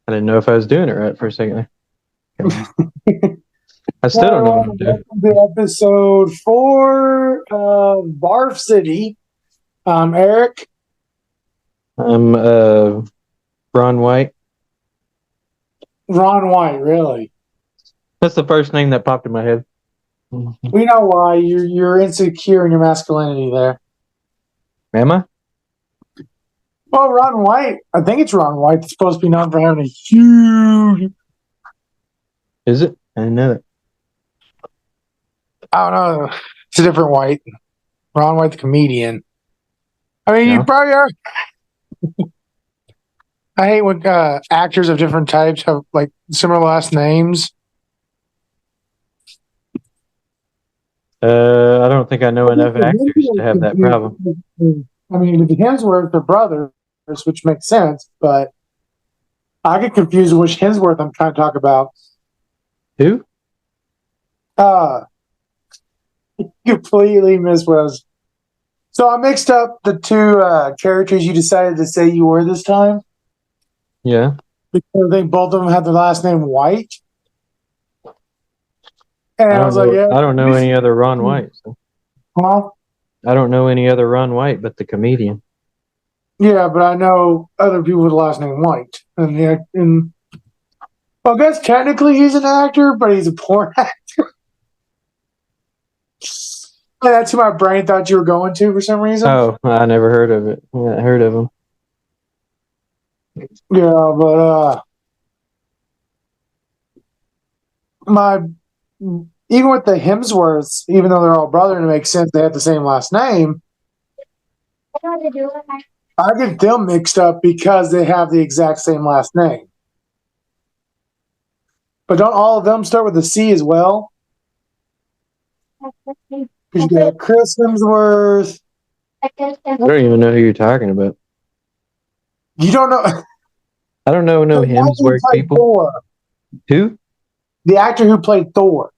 I didn't know if I was doing it right for a second there. I still don't know what I'm doing. Welcome to episode 4 of Barf City. I'm Eric. I'm Ron White. Ron White, really. That's the first name that popped in my head. We know why. You're insecure in your masculinity there. Am I? Well, Ron White, I think it's Ron White that's supposed to be known for having a huge... Is it? I didn't know that. I don't know. It's a different White. Ron White, the comedian. I mean, No. you probably are. I hate when actors of different types have like similar last names. I don't think I know enough actors to have that problem. I mean, the Hemsworth are brothers, which makes sense, but I get confused which Hemsworth I'm trying to talk about. Who? Completely missed what I was. So I mixed up the two characters you decided to say you were this time Yeah. because I think both of them had the last name White. And I was like, yeah. I don't know any other Ron White. So. Huh? I don't know any other Ron White but the comedian. Yeah, but I know other people with the last name White. And well, I guess technically he's an actor, but he's a porn actor. That's who my brain thought you were going to for some reason. Oh, I never heard of it. Yeah, I heard of him. Yeah, but even with the Hemsworths, even though they're all brothers, it makes sense they have the same last name. I get them mixed up because they have the exact same last name. But don't all of them start with a C as well? Because you got Chris Hemsworth. I don't even know who you're talking about. You don't know? I don't know no Hemsworth people. Thor. Who? The actor who played Thor.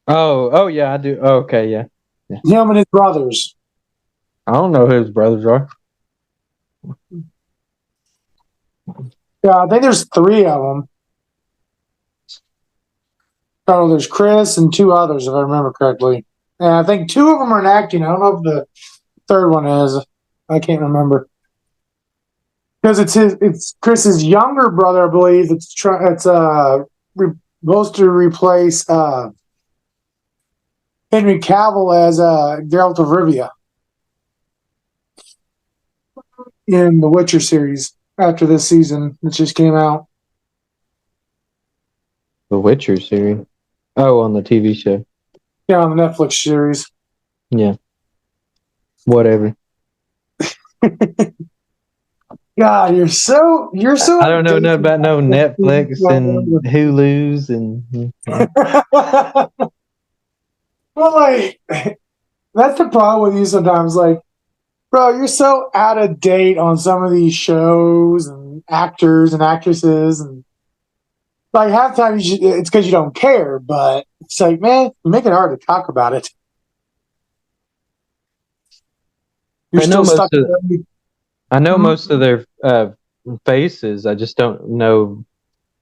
Oh yeah, I do. Oh, okay, yeah. Him and his brothers. I don't know who his brothers are. Yeah, I think there's 3 of them. Oh, there's Chris and 2 others, if I remember correctly. And I think 2 of them are in acting. I don't know if the third one is. I can't remember. Because it's Chris's younger brother, I believe. It's supposed to replace Henry Cavill as Geralt of Rivia in the Witcher series after this season that just came out. The Witcher series. Oh, on the TV show. Yeah, on the Netflix series. Yeah. Whatever. God, you're so. I don't know nothing about no Netflix and Hulu's and. Well, like that's the problem with you sometimes. Like, bro, you're so out of date on some of these shows and actors and actresses, and like half the time it's because you don't care. But it's like, man, you make it hard to talk about it. You're still stuck. I know most of their faces. I just don't know.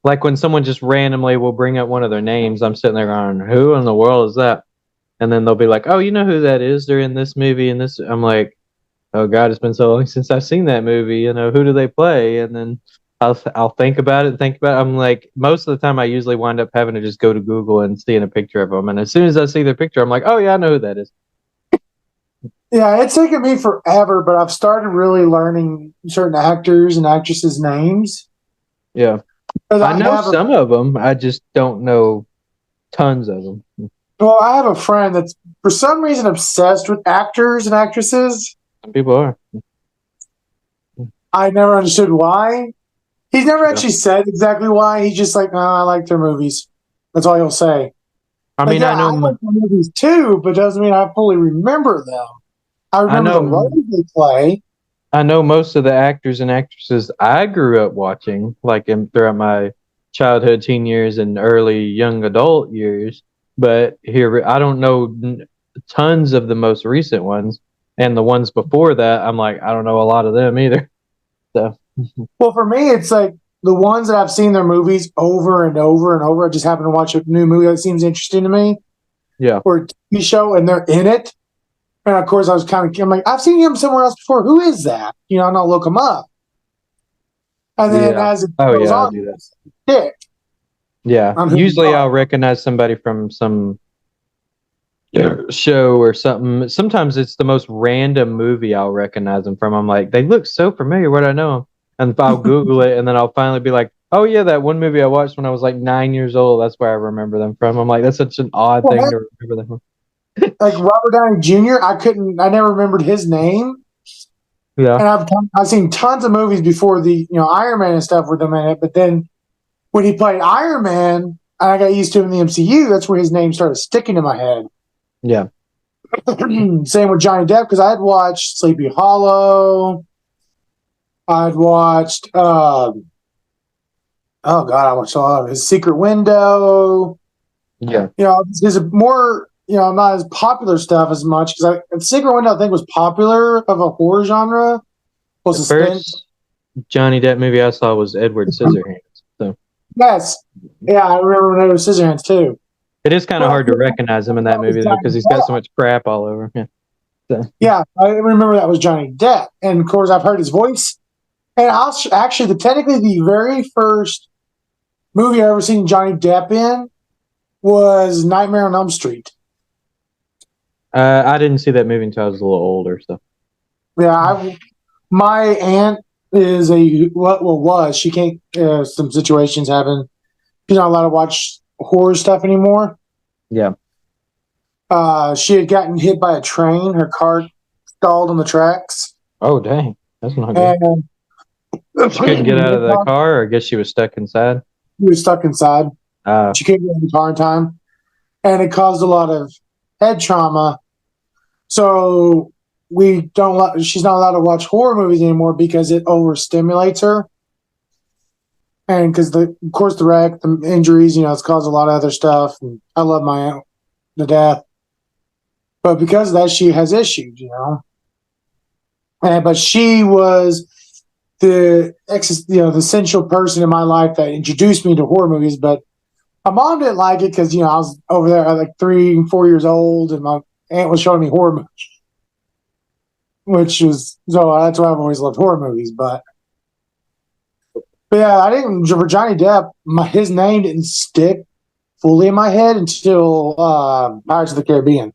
Like when someone just randomly will bring up one of their names, I'm sitting there going, "Who in the world is that?" And then they'll be like, "Oh, you know who that is? They're in this movie and this." I'm like, "Oh God, it's been so long since I've seen that movie. You know, who do they play?" And then I'll think about it. I'm like, most of the time I usually wind up having to just go to Google and seeing a picture of them. And as soon as I see their picture, I'm like, "Oh yeah, I know who that is." Yeah, it's taken me forever, but I've started really learning certain actors and actresses' names. Yeah. I know some of them. I just don't know tons of them. Well, I have a friend that's for some reason obsessed with actors and actresses. Some people are. I never understood why. He's never actually said exactly why. He's just like, "Oh, I like their movies." That's all he'll say. I mean, I know I like their movies too, but doesn't mean I fully remember them. I remember the roles they play. I know most of the actors and actresses I grew up watching, like throughout my childhood, teen years, and early young adult years. But here, I don't know tons of the most recent ones, and the ones before that, I'm like, I don't know a lot of them either. So, well, for me, it's like the ones that I've seen their movies over and over and over. I just happen to watch a new movie that seems interesting to me. Yeah. Or a TV show, and they're in it. And of course, I'm like, I've seen him somewhere else before. Who is that? And I'll look him up. And then as it goes I'll on, do that. stick. Yeah. Usually I'll recognize somebody from some show or something. Sometimes it's the most random movie I'll recognize them from. I'm like, they look so familiar. Where do I know them? And I'll Google it, and then I'll finally be like, oh yeah, that one movie I watched when I was like 9 years old. That's where I remember them from. I'm like, that's such an odd thing to remember them from. Like Robert Downey Jr., I never remembered his name. Yeah. And I've seen tons of movies before the Iron Man and stuff with him in it, but then when he played Iron Man and I got used to him in the MCU, that's where his name started sticking in my head. Yeah. Same with Johnny Depp, because I had watched Sleepy Hollow. I'd watched I watched a lot of his Secret Window. Yeah. His more not as popular stuff as much, because Secret Window I think was popular of a horror genre. The first Johnny Depp movie I saw was Edward Scissorhands. So yes, yeah, I remember Edward Scissorhands too. It is kind of hard to recognize him in that movie though, because he's got so much crap all over. Yeah. So. Yeah, I remember that was Johnny Depp, and of course I've heard his voice. And technically the very first movie I ever seen Johnny Depp in was Nightmare on Elm Street. I didn't see that movie until I was a little older. So yeah, my aunt is she can't. Some situations happen. She's not allowed to watch horror stuff anymore. Yeah. She had gotten hit by a train. Her car stalled on the tracks. Oh dang, that's not good. She couldn't get out of the car, or I guess she was stuck inside. She was stuck inside. She couldn't get in the car in time, and it caused a lot of head trauma. So she's not allowed to watch horror movies anymore because it overstimulates her. And because of course the wreck, the injuries, it's caused a lot of other stuff. And I love my aunt to death, but because of that, she has issues, but she was the essential person in my life that introduced me to horror movies. But my mom didn't like it because I was over there at like 3 and 4 years old, and my aunt was showing me horror movies, so that's why I've always loved horror movies. But yeah, for Johnny Depp, his name didn't stick fully in my head until Pirates of the Caribbean.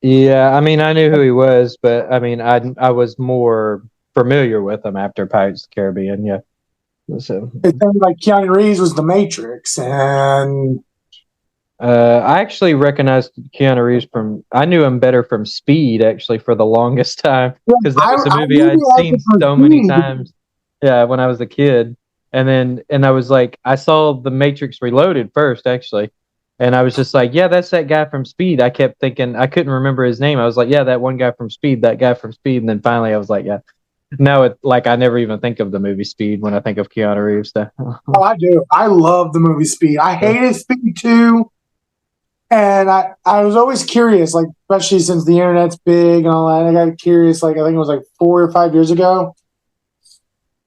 Yeah, I mean, I knew who he was, but I mean, I was more familiar with him after Pirates of the Caribbean. Yeah. So it sounded like Keanu Reeves was the Matrix, and I actually recognized Keanu Reeves I knew him better from Speed, actually, for the longest time, because that was a movie I'd seen so many times. Yeah, when I was a kid, and I was like, I saw The Matrix Reloaded first, actually, and I was just like, yeah, that's that guy from Speed. I kept thinking I couldn't remember his name. I was like, yeah, that one guy from Speed, that guy from Speed, and then finally I was like, yeah. Now it's like I never even think of the movie Speed when I think of Keanu Reeves. Oh, I do. I love the movie Speed. I hated Speed 2. And I was always curious, like, especially since the internet's big and all that. I got curious, like, I think it was like 4 or 5 years ago,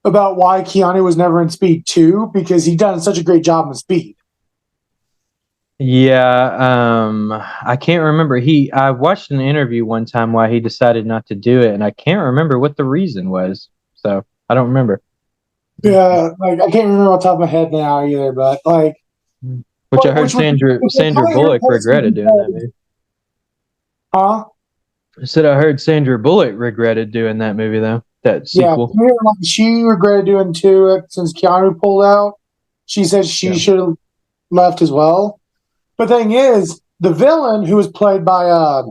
about why Keanu was never in Speed 2, because he'd done such a great job in Speed. Yeah, I can't remember. I watched an interview one time why he decided not to do it, and I can't remember what the reason was. So I don't remember. Yeah, like I can't remember off the top of my head now either, but like, I heard Sandra Bullock regretted doing that movie. Huh? I said I heard Sandra Bullock regretted doing that movie though. That sequel. Yeah, she regretted doing 2 since Keanu pulled out. She said she should have left as well. But the thing is, the villain, who was played by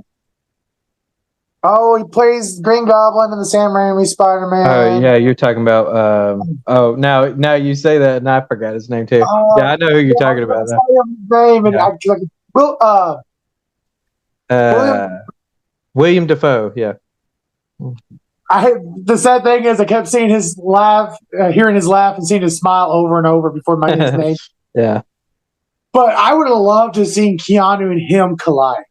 he plays Green Goblin in the Sam Raimi Spider-Man. Oh yeah, you're talking about now you say that and I forgot his name too. Yeah, I know who you're talking about. William Dafoe. Yeah. The sad thing is, I kept seeing his laugh, hearing his laugh, and seeing his smile over and over before my his name. Yeah. But I would have loved to have seen Keanu and him collide.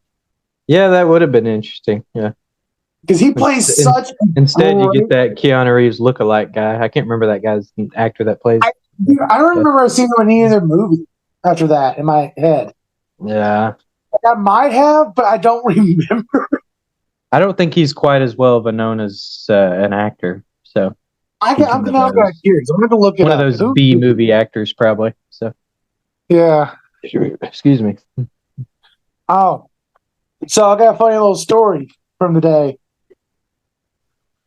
Yeah, that would have been interesting. Yeah. because he plays In- such. Instead, you great- get that Keanu Reeves lookalike guy. I can't remember that guy's actor that plays. Dude, I don't remember seeing him in any other movie after that in my head. Yeah, I might have, but I don't remember. I don't think he's quite as well known as an actor. So I'm He's kind one of of those- curious. I'm going to look it one up. of those B movie actors, probably. So Yeah. excuse me. Oh, so I got a funny little story from the day.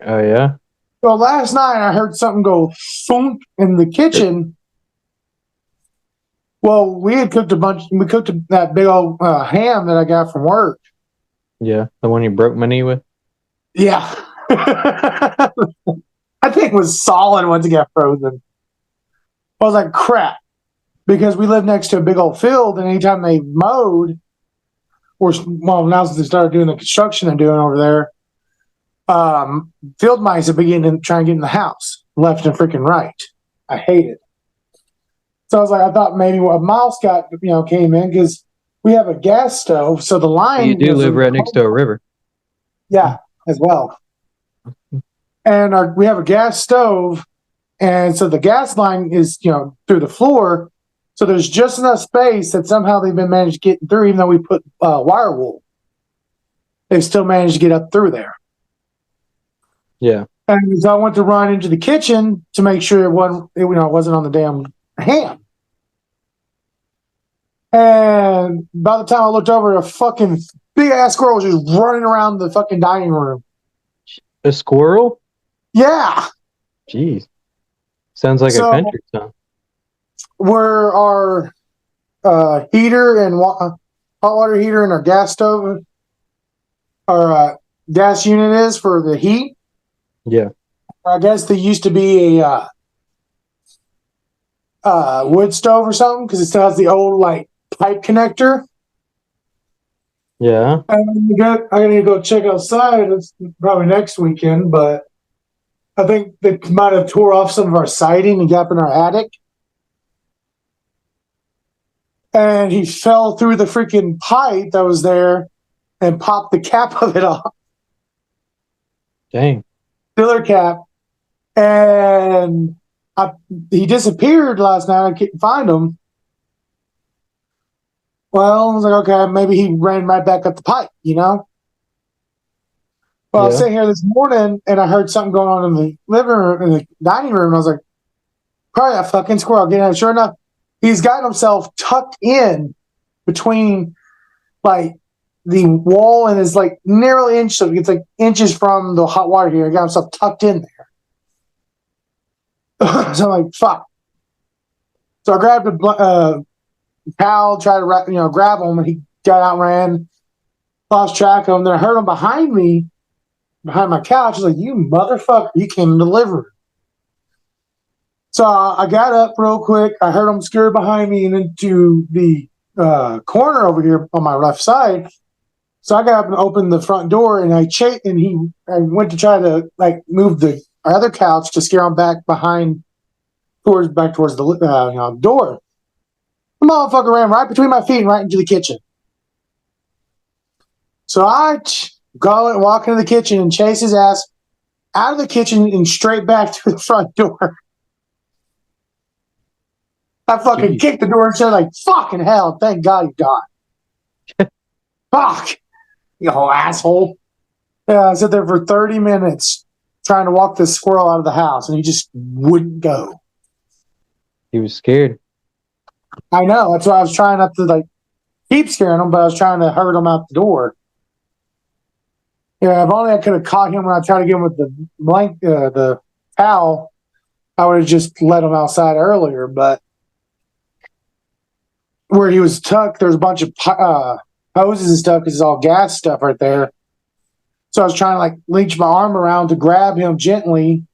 Oh yeah. So last night I heard something go thunk in the kitchen. Well, we had cooked we cooked that big old ham that I got from work. Yeah, the one you broke my knee with. Yeah. I think it was solid once it got frozen. I was like, crap. Because we live next to a big old field, and anytime they mowed, now since they started doing the construction they're doing over there, field mice have begun to try and get in the house, left and freaking right. I hate it. So I was like, I thought maybe a mouse came in because we have a gas stove, so the line. You do live right next to a river. Yeah, as well. And we have a gas stove, and so the gas line is through the floor. So there's just enough space that somehow they've been managed to get through, even though we put wire wool. They've still managed to get up through there. Yeah. And so I went to run into the kitchen to make sure it wasn't on the damn ham. And by the time I looked over, a fucking big ass squirrel was just running around the fucking dining room. A squirrel? Yeah. Jeez. Sounds like a country song. Where our heater and hot water heater and our gas stove, our gas unit is for the heat. Yeah. I guess there used to be a wood stove or something because it still has the old pipe connector. Yeah. I need to go check outside. It's probably next weekend, but I think they might have tore off some of our siding and got up in our attic. And he fell through the freaking pipe that was there and popped the cap of it off. Dang. Filler cap. And he disappeared last night. I couldn't find him. Well, I was like, okay, maybe he ran right back up the pipe, Well, I was sitting here this morning and I heard something going on in the living room, in the dining room. And I was like, probably that fucking squirrel. Sure enough, he's gotten himself tucked in between the wall and is nearly inch, so it's inches from the hot water here. He got himself tucked in there. So I'm like, fuck. So I grabbed a towel, tried to grab him, and he got out and ran, lost track of him. Then I heard him behind me, behind my couch. I was like, you motherfucker, you came in the living room. So I got up real quick. I heard him scurry behind me and into the corner over here on my left side. So I got up and opened the front door, and I went to try to move the other couch to scare him back towards the door. The motherfucker ran right between my feet and right into the kitchen. So I go and walk into the kitchen and chase his ass out of the kitchen and straight back to the front door. I fucking kicked the door and said, fucking hell, thank God he's gone. Fuck, you whole asshole. Yeah, I sat there for 30 minutes trying to walk this squirrel out of the house, and he just wouldn't go. He was scared. I know. That's why I was trying not to keep scaring him, but I was trying to hurt him out the door. Yeah, if only I could have caught him when I tried to get him with the towel, I would have just let him outside earlier. But where he was tucked, there's a bunch of hoses and stuff because it's all gas stuff right there. So I was trying to reach my arm around to grab him gently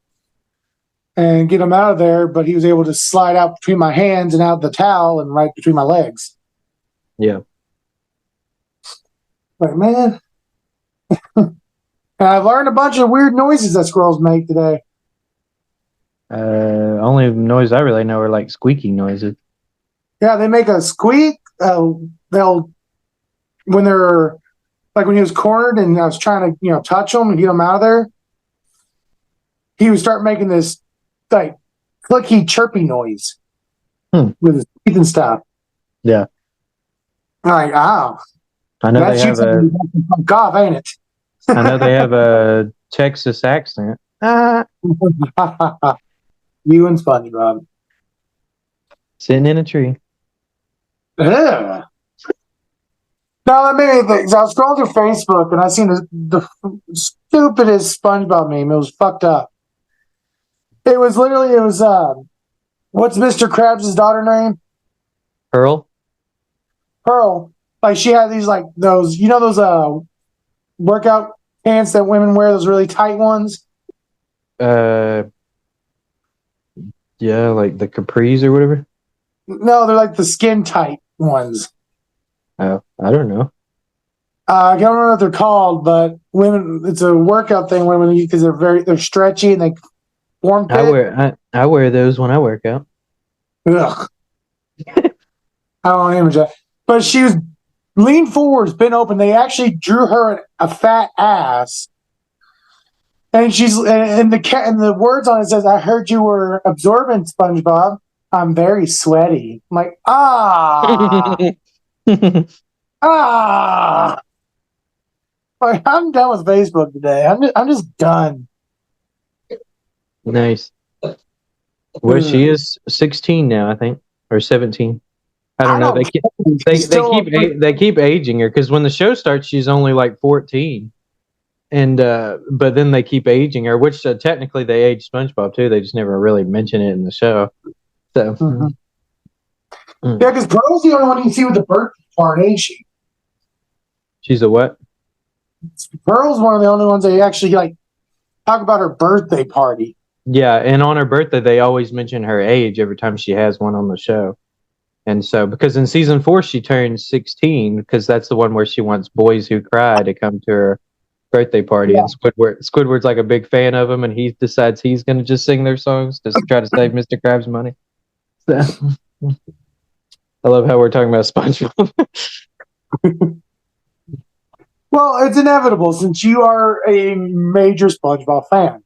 and get him out of there, but he was able to slide out between my hands and out the towel and right between my legs. Yeah. But man, and I've learned a bunch of weird noises that squirrels make today. Only noise I really know are squeaking noises. Yeah, they make a squeak. They'll when they're like when he was cornered and I was trying to, touch him and get him out of there, he would start making this like clicky, chirpy noise with his teeth and stuff. Yeah. Like, oh, I know they have a. Fuck off, ain't it? I know they have a Texas accent. You and SpongeBob. Sitting in a tree. Ugh. No, that made me think. So I was scrolling through Facebook and I seen the stupidest SpongeBob meme. It was fucked up. It was what's Mr. Krabs' daughter name? Pearl. Pearl. Like she had these like those workout pants that women wear, those really tight ones. Yeah, like the capris or whatever. No, they're like the skin tight ones. Oh, I don't know. I don't remember what they're called, but women, it's a workout thing. Women because they're stretchy and they form fit. I wear those when I work out. Ugh. I don't image that. But she was leaned forwards, bent open. They actually drew her a fat ass. And the words on it says, "I heard you were absorbent, SpongeBob. I'm very sweaty." I'm like, Like, I'm done with Facebook today. I'm just done. Nice. Well, she is 16 now, I think, or 17. I don't know. They keep aging her because when the show starts, she's only like 14, and but then they keep aging her, which technically they age SpongeBob too. They just never really mention it in the show. So yeah, because Pearl's the only one you can see with the birthday part, ain't she? She's a what? Pearl's one of the only ones they actually like talk about her birthday party. Yeah, and on her birthday, they always mention her age every time she has one on the show. And so, because in season 4 she turns 16, because that's the one where she wants Boys Who Cry to come to her birthday party, and Squidward's like a big fan of him, and he decides he's going to just sing their songs to try to save Mr. Krabs money. So, I love how we're talking about SpongeBob. Well, it's inevitable since you are a major SpongeBob fan.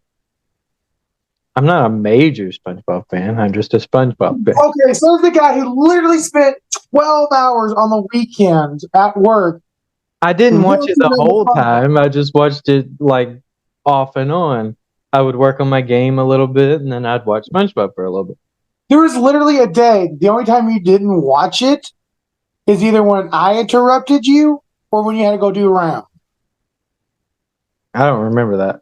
I'm not a major SpongeBob fan. I'm just a SpongeBob fan. Okay, so there's the guy who literally spent 12 hours on the weekend at work. I didn't watch it the whole time. I just watched it like off and on. I would work on my game a little bit, and then I'd watch SpongeBob for a little bit. There was literally a day. The only time you didn't watch it is either when I interrupted you or when you had to go do a round. I don't remember that.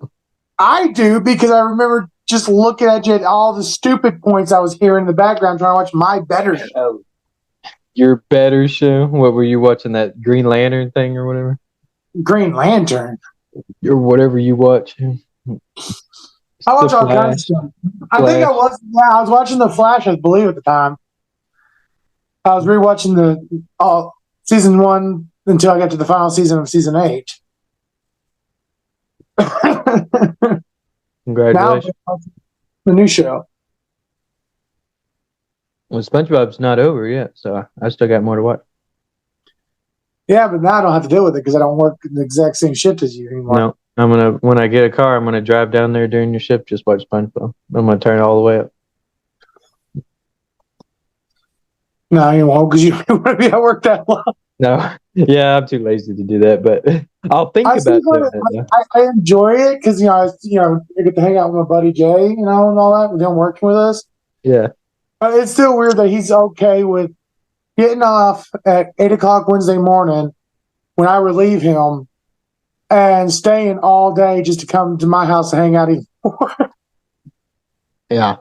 I do because I remember just looking at you at all the stupid points I was hearing in the background trying to watch my better show. Your better show? What were you watching? That Green Lantern thing or whatever? Green Lantern? Or whatever you watch. I watch all kinds of stuff. I think I was watching The Flash, I believe, at the time. I was rewatching the season 1 until I got to the final season of season 8. Congratulations. Now, the new show. Well, SpongeBob's not over yet, so I still got more to watch. Yeah, but now I don't have to deal with it because I don't work the exact same shift as you anymore. No, when I get a car, I'm gonna drive down there during your shift, just watch SpongeBob. I'm gonna turn it all the way up. No, you won't because you want to be at work that long. No, yeah, I'm too lazy to do that, but I'll think about it. I enjoy it because I get to hang out with my buddy Jay, and all that, with him working with us. Yeah, but it's still weird that he's okay with getting off at 8:00 Wednesday morning when I relieve him, and staying all day just to come to my house to hang out even more. Yeah.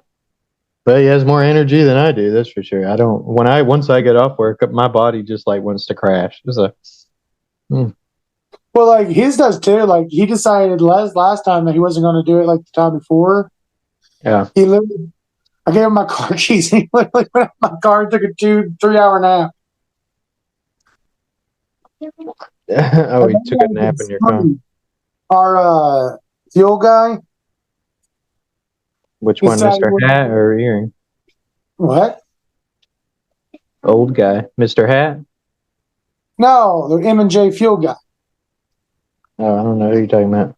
But he has more energy than I do, that's for sure. I don't. Once I get off work, my body just like wants to crash. Well, like his does too. Like he decided last time that he wasn't going to do it like the time before. Yeah. I gave him my car keys. And he literally went out my car and took a 2-3 hour nap. Oh, he took a nap in your car. Our fuel guy. Which one, Mr. Hat or Earring? What? Old guy, Mr. Hat? No, the M&J fuel guy. Oh, I don't know who you're talking about.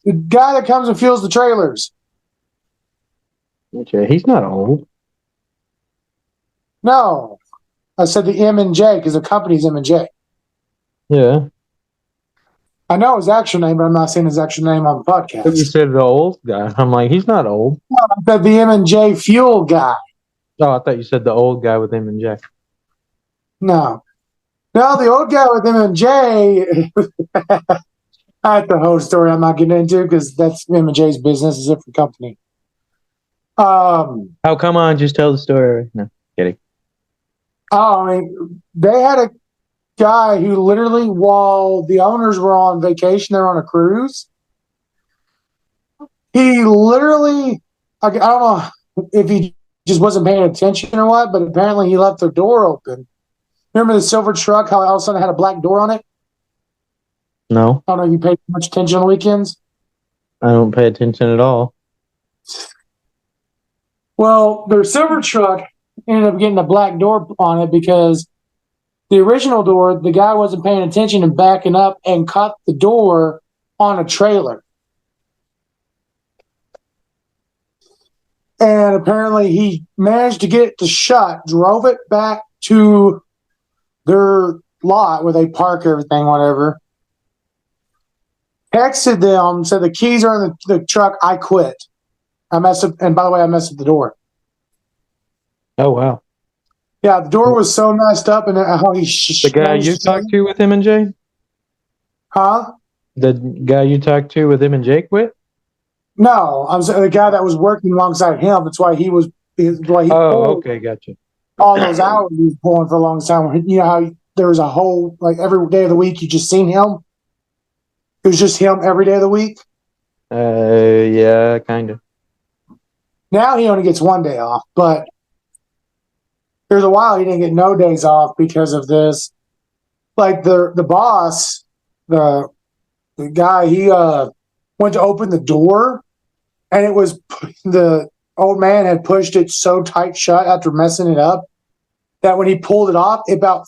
The guy that comes and fuels the trailers. Okay, he's not old. No, I said the M&J because the company's M&J. Yeah. I know his actual name, but I'm not saying his actual name on the But you podcast. said the old guy. I'm like, he's not old. I said the M&J fuel guy. Oh, I thought you said the old guy with him and Jack. No, the old guy with M&J. That's the whole story I'm not getting into because that's M&J's business. It's a different company. Oh, come on, just tell the story. No, kidding. I mean, they had a guy who literally, while the owners were on vacation, they're on a cruise. He literally, I don't know if he just wasn't paying attention or what, but apparently he left the door open. Remember the silver truck, how all of a sudden it had a black door on it? No, I don't know if you paid much attention on the weekends. I don't pay attention at all. Well, their silver truck ended up getting a black door on it because the original door, the guy wasn't paying attention and backing up and caught the door on a trailer. And apparently he managed to get it to shut, drove it back to their lot where they park everything, whatever. Texted them, said the keys are in the truck. I quit. I messed up. And by the way, I messed up the door. Oh, wow. Yeah, the door was so messed up, and how he The guy you talked to with him and Jay? Huh? The guy you talked to with him and Jake quit? No, I'm saying the guy that was working alongside him. That's why he was. Why he Oh, okay, gotcha. all those hours he was pulling for a long time. You know how there was a whole, like, every day of the week you just seen him. It was just him every day of the week. Yeah, kind of. Now he only gets one day off, but there's a while he didn't get no days off because of this. Like the boss, the guy, he went to open the door, and it was the old man had pushed it so tight shut after messing it up that when he pulled it off, about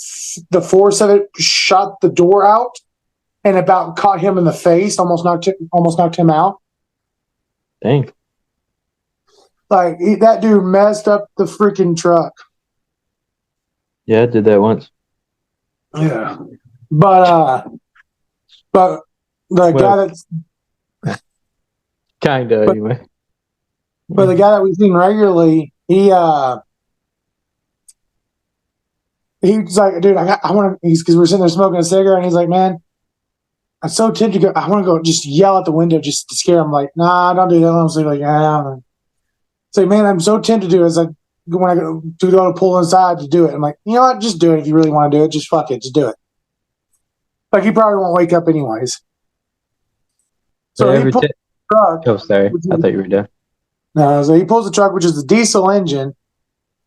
the force of it shot the door out and about caught him in the face, almost knocked him out. Dang. Like that dude messed up the freaking truck. Yeah, I did that once. Yeah, but the guy that's Kind of, anyway. but the guy that we've seen regularly, he's like, dude, I want to. Because we're sitting there smoking a cigarette, and he's like, man, I'm so tempted to go. I want to go just yell out the window just to scare him. Like, nah, don't do that. I'm like, yeah. It's like, man, I'm so tempted to do it. It's like when I go to pull inside to do it. I'm like, you know what? Just do it if you really want to do it. Just fuck it. Just do it. Like, he probably won't wake up anyways. So he pulls the truck. Oh, sorry. I thought you were done. No, so he pulls the truck, which is the diesel engine,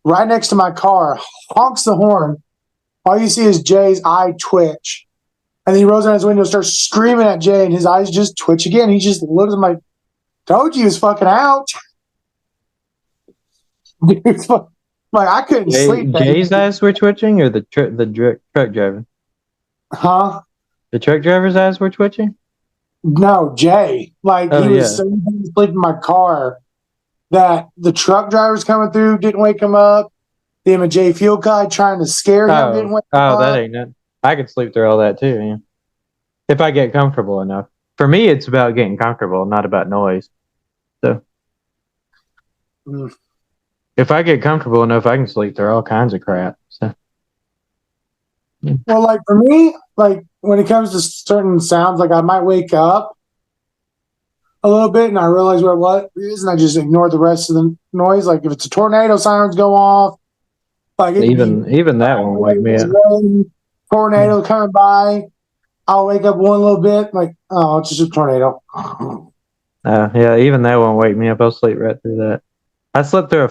right next to my car, honks the horn. All you see is Jay's eye twitch. And then he rolls down his window, starts screaming at Jay, and his eyes just twitch again. He just looks at him like, told you he was fucking out. Like, I couldn't sleep. Jay's eyes were twitching, or the truck driver? Huh? The truck driver's eyes were twitching? No, Jay. Like, he was so asleep in my car that the truck driver's coming through didn't wake him up. The M&J fuel guy trying to scare him didn't wake him up. Oh, that ain't nothing. I could sleep through all that too, yeah. If I get comfortable enough. For me, it's about getting comfortable, not about noise. So, if I get comfortable enough, I can sleep through all kinds of crap. So, well, like for me, like when it comes to certain sounds, like I might wake up a little bit and I realize what it is, and I just ignore the rest of the noise. Like if it's a tornado, sirens go off. Like even that won't wake me up. Tornado coming by, I'll wake up one little bit, like, oh, it's just a tornado. Yeah, even that won't wake me up. I'll sleep right through that. I slept through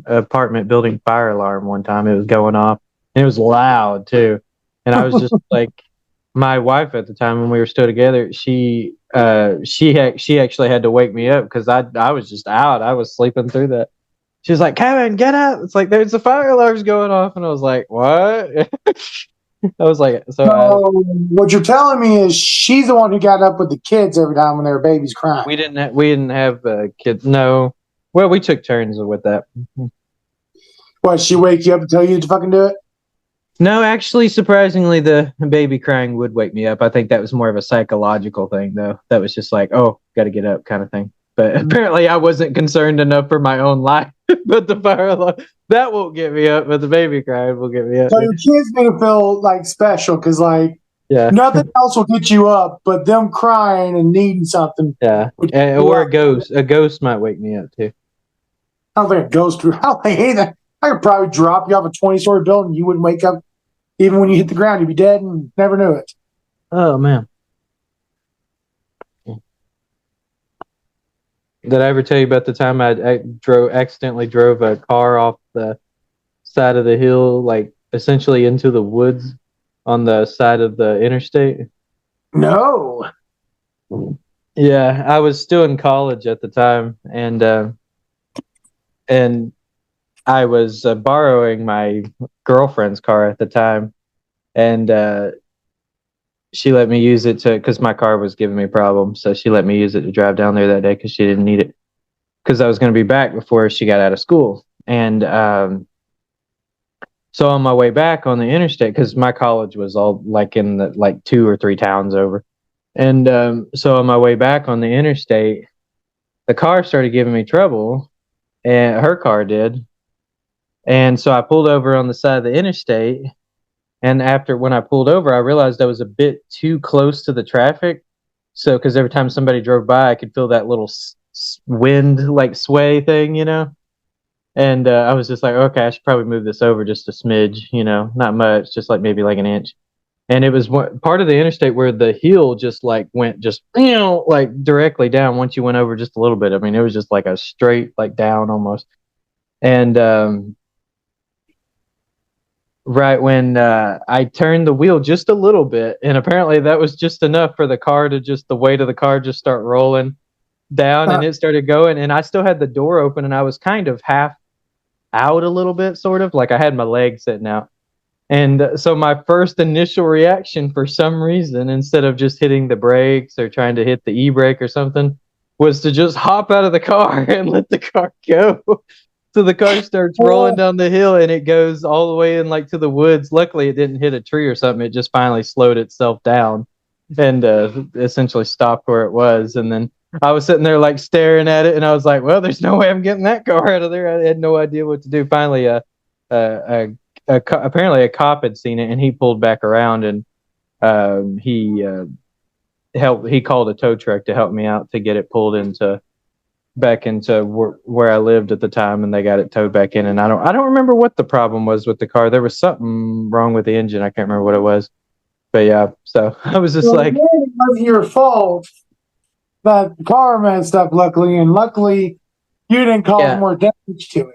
apartment building fire alarm one time. It was going off. And it was loud too. And I was just like, my wife at the time when we were still together, she actually had to wake me up because I was just out. I was sleeping through that. She was like, Kevin, get up. It's like, there's the fire alarms going off. And I was like, what? I was like, So what you're telling me is she's the one who got up with the kids every time when their babies crying. we didn't have kids. No, well, we took turns with that. What, she wake you up and tell you to fucking do it? No, actually, surprisingly, the baby crying would wake me up. I think that was more of a psychological thing, though. That was just like, oh, got to get up kind of thing. But apparently, I wasn't concerned enough for my own life. But the fire alarm, that won't get me up. But the baby crying will get me up. So your kids need to feel like special because like Yeah, nothing else will get you up but them crying and needing something. yeah. Or a ghost. A ghost might wake me up too. I don't think a ghost. I don't think anything. I could probably drop you off a 20-story building. You wouldn't wake up. Even when you hit the ground, you'd be dead and never knew it. Oh man. Did I ever tell you about the time I accidentally drove a car off the side of the hill, like essentially into the woods on the side of the interstate? No. Yeah, I was still in college at the time, and I was borrowing my girlfriend's car at the time, and she let me use it because my car was giving me problems. So she let me use it to drive down there that day because she didn't need it because I was going to be back before she got out of school. And so on my way back on the interstate, because my college was all like in the like 2 or 3 towns over. And so on my way back on the interstate, the car started giving me trouble, and her car did. And so I pulled over on the side of the interstate. And when I pulled over, I realized I was a bit too close to the traffic. So, because every time somebody drove by, I could feel that little wind like sway thing, you know? And I was just like, okay, I should probably move this over just a smidge, you know, not much, just like maybe like an inch. And it was part of the interstate where the hill just like went just, you know, like directly down once you went over just a little bit. I mean, it was just like a straight, like down almost. And right when I turned the wheel just a little bit, and apparently that was just enough for the car to just, the weight of the car just start rolling down, and it started going. And I still had the door open, and I was kind of half out a little bit, sort of like I had my legs sitting out. And so my first initial reaction, for some reason, instead of just hitting the brakes or trying to hit the e-brake or something, was to just hop out of the car and let the car go. So the car starts rolling down the hill, and it goes all the way in like to the woods. Luckily, it didn't hit a tree or something. It just finally slowed itself down and essentially stopped where it was. And then I was sitting there like staring at it, and I was like, well, there's no way I'm getting that car out of there. I had no idea what to do. Finally, apparently a cop had seen it, and he pulled back around, and he called a tow truck to help me out to get it pulled back into where I lived at the time, and they got it towed back in. And I don't remember what the problem was with the car. There was something wrong with the engine. I can't remember what it was. But yeah, so I was just like, it wasn't your fault that the car messed up, luckily, and luckily you didn't cause more damage to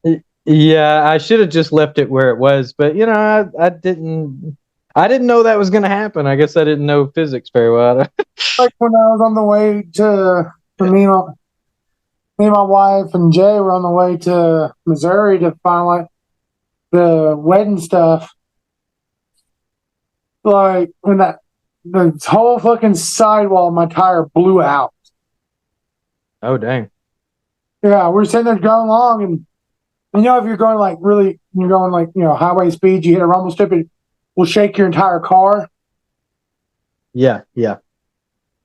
it. Yeah, I should have just left it where it was, but you know, I didn't know that was going to happen. I guess I didn't know physics very well. Like when I was on the way to me and my wife and Jay were on the way to Missouri to find the wedding stuff. Like when the whole fucking sidewall of my tire blew out. Oh dang! Yeah, we're sitting there going along, and you know, if you're going like really, you're going like, you know, highway speed, you hit a rumble strip, it will shake your entire car. Yeah, yeah.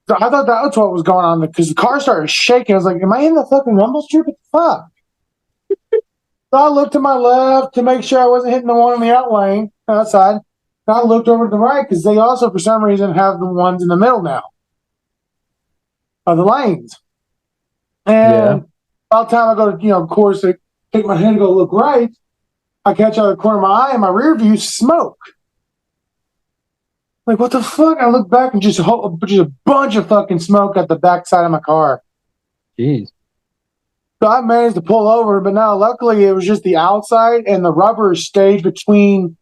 So I thought that was what was going on because the car started shaking. I was like, am I in the fucking rumble strip? What the fuck? So I looked to my left to make sure I wasn't hitting the one on the outside. And I looked over to the right because they also, for some reason, have the ones in the middle now of the lanes. And by the time I go to, you know, of course, I take my head and go look right, I catch out of the corner of my eye and my rear view smoke. Like, what the fuck? I look back and just a bunch of fucking smoke at the backside of my car. Jeez. So I managed to pull over, but now luckily it was just the outside, and the rubber stayed between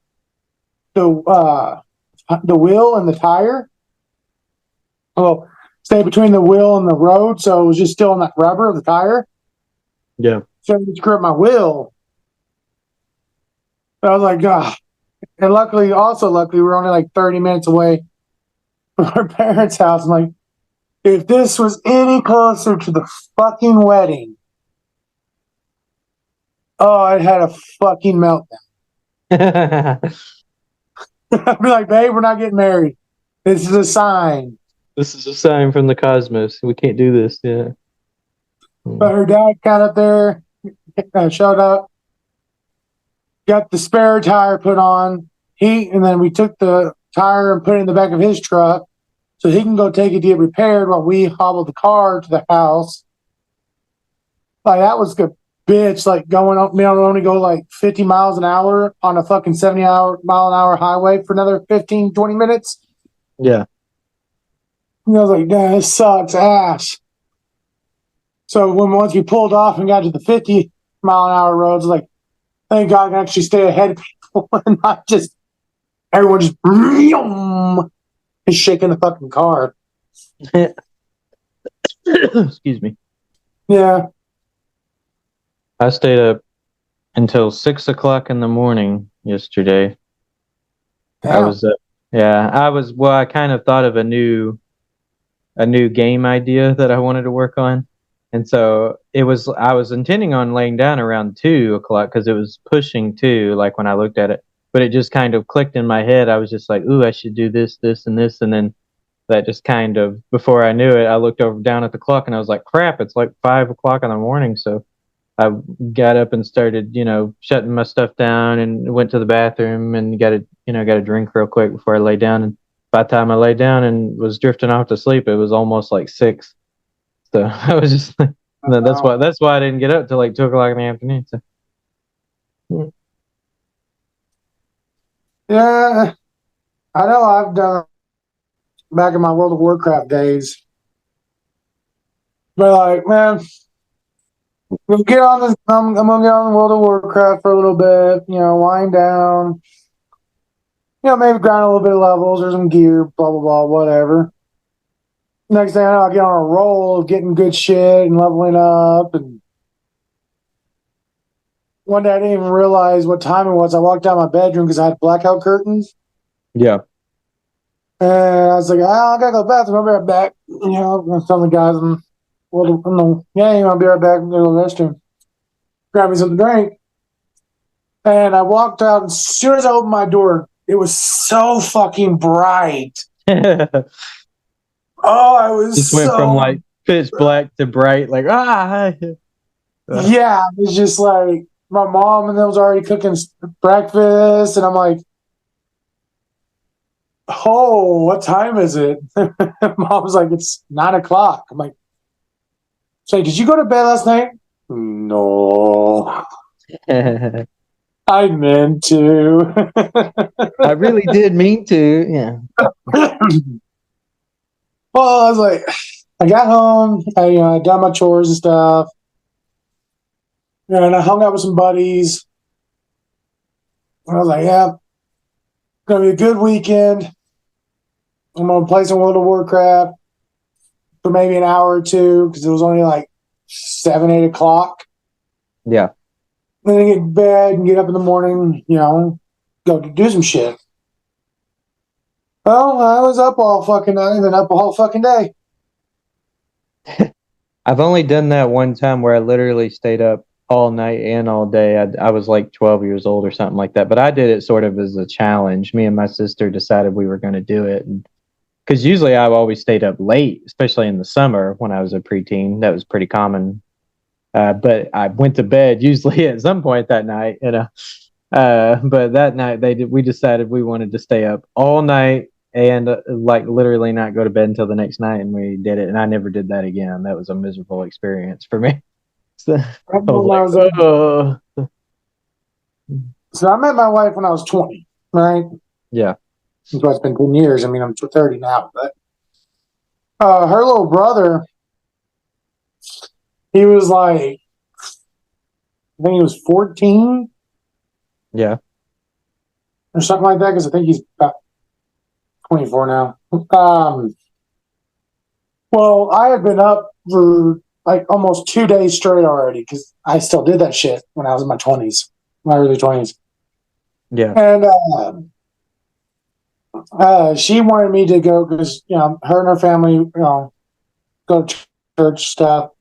the wheel and the tire. Well, stayed between the wheel and the road, so it was just still in that rubber of the tire. Yeah. So it screwed up my wheel. So I was like, And luckily, we're only like 30 minutes away from our parents' house. I'm like, if this was any closer to the fucking wedding, oh, I'd had a fucking meltdown. I'd be like, babe, we're not getting married. This is a sign. This is a sign from the cosmos. We can't do this. Yeah. But her dad got up there, showed up, got the spare tire put on. And then we took the tire and put it in the back of his truck so he can go take it to get repaired while we hobbled the car to the house. Like, that was good. Bitch, like going up, only go like 50 miles an hour on a fucking 70-mile an hour highway for another 15, 20 minutes. Yeah. And I was like, damn, this sucks ass. So once we pulled off and got to the 50-mile-an-hour roads, like, thank God I can actually stay ahead of people and not just everyone just is shaking the fucking car. Excuse me. Yeah. I stayed up until 6 o'clock in the morning yesterday. Damn. I kind of thought of a new game idea that I wanted to work on. And so I was intending on laying down around 2 o'clock because it was pushing 2, like when I looked at it, but it just kind of clicked in my head. I was just like, ooh, I should do this, this, and this. And then that just kind of, before I knew it, I looked down at the clock and I was like, crap, it's like 5 o'clock in the morning. So I got up and started, shutting my stuff down and went to the bathroom and got a drink real quick before I lay down. And by the time I lay down and was drifting off to sleep, it was almost like 6. So I was just like, that's why I didn't get up till like 2 o'clock in the afternoon. So. Yeah. I know I've done back in my World of Warcraft days. But like, man, we'll get on this. I'm gonna get on World of Warcraft for a little bit, wind down. Maybe grind a little bit of levels or some gear, blah blah blah, whatever. Next thing I know, I get on a roll of getting good shit and leveling up. And one day I didn't even realize what time it was. I walked out of my bedroom because I had blackout curtains. Yeah. And I was like, I gotta go to the bathroom. I'll be right back. I'm telling the guys, I'm the game. I'll be right back. Go to the restroom. Grab me something to drink. And I walked out. And as soon as I opened my door, it was so fucking bright. Oh, I was just went from like pitch black to bright, like yeah, it was just like my mom and them was already cooking breakfast, and I'm like, oh, what time is it? Mom was like, it's 9 o'clock. I'm like, say, did you go to bed last night? No. I meant to. I really did mean to. Yeah. Well, I was like, I got home, I done my chores and stuff, and I hung out with some buddies. And I was like, yeah, gonna be a good weekend. I'm gonna play some World of Warcraft for maybe an hour or two because it was only like 7, 8 o'clock. Yeah. Then I get in bed and get up in the morning, go do some shit. Well, I was up all fucking night and then up all fucking day. I've only done that one time where I literally stayed up all night and all day. I was like 12 years old or something like that, but I did it sort of as a challenge. Me and my sister decided we were going to do it. Because usually I've always stayed up late, especially in the summer when I was a preteen. That was pretty common. But I went to bed usually at some point that night, but that night we decided we wanted to stay up all night and like literally not go to bed until the next night, and we did it. And I never did that again. That was a miserable experience for me. So I met my wife when I was 20, right? Yeah. So it's been 10 years. I mean, I'm 30 now, but her little brother, he was like, I think he was 14. Yeah. Or something like that, because I think he's about 24 now. Well, I had been up for like almost 2 days straight already because I still did that shit when I was in my 20s, my early 20s. Yeah. And she wanted me to go because her and her family go to church stuff.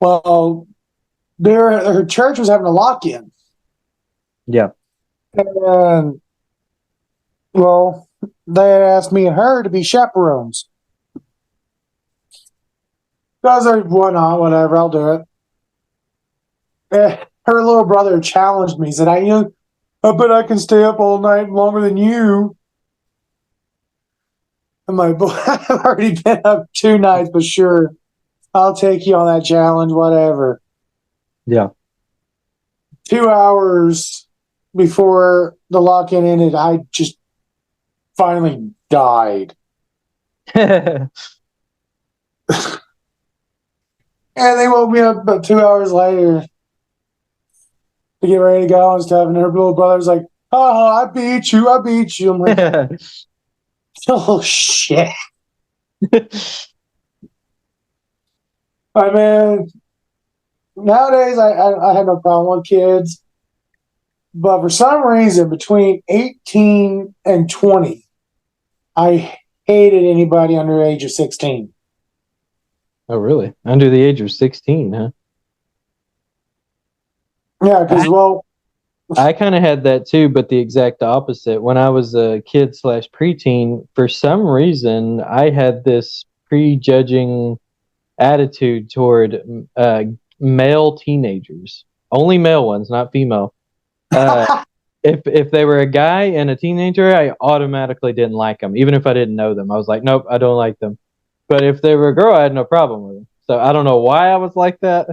Well, her church was having a lock-in. Yeah. And well, they asked me and her to be chaperones. So I was like, why not? Whatever, I'll do it. Her little brother challenged me. He said, I bet I can stay up all night longer than you. I'm like, boy, I've already been up 2 nights, but sure, I'll take you on that challenge, whatever. Yeah. 2 hours before the lock-in ended, I just finally died. And they woke me up about 2 hours later to get ready to go and stuff. And her little brother's like, oh, I beat you. I'm like, oh, shit. I mean, nowadays I have no problem with kids. But for some reason, between 18 and 20, I hated anybody under the age of 16. Oh, really? Under the age of 16, huh? Yeah, because, well, I kind of had that too, but the exact opposite. When I was a kid slash preteen, for some reason, I had this prejudging attitude toward male teenagers. Only male ones, not female. If they were a guy and a teenager, I automatically didn't like them, even if I didn't know them. I was like, nope, I don't like them. But if they were a girl, I had no problem with them. So I don't know why I was like that.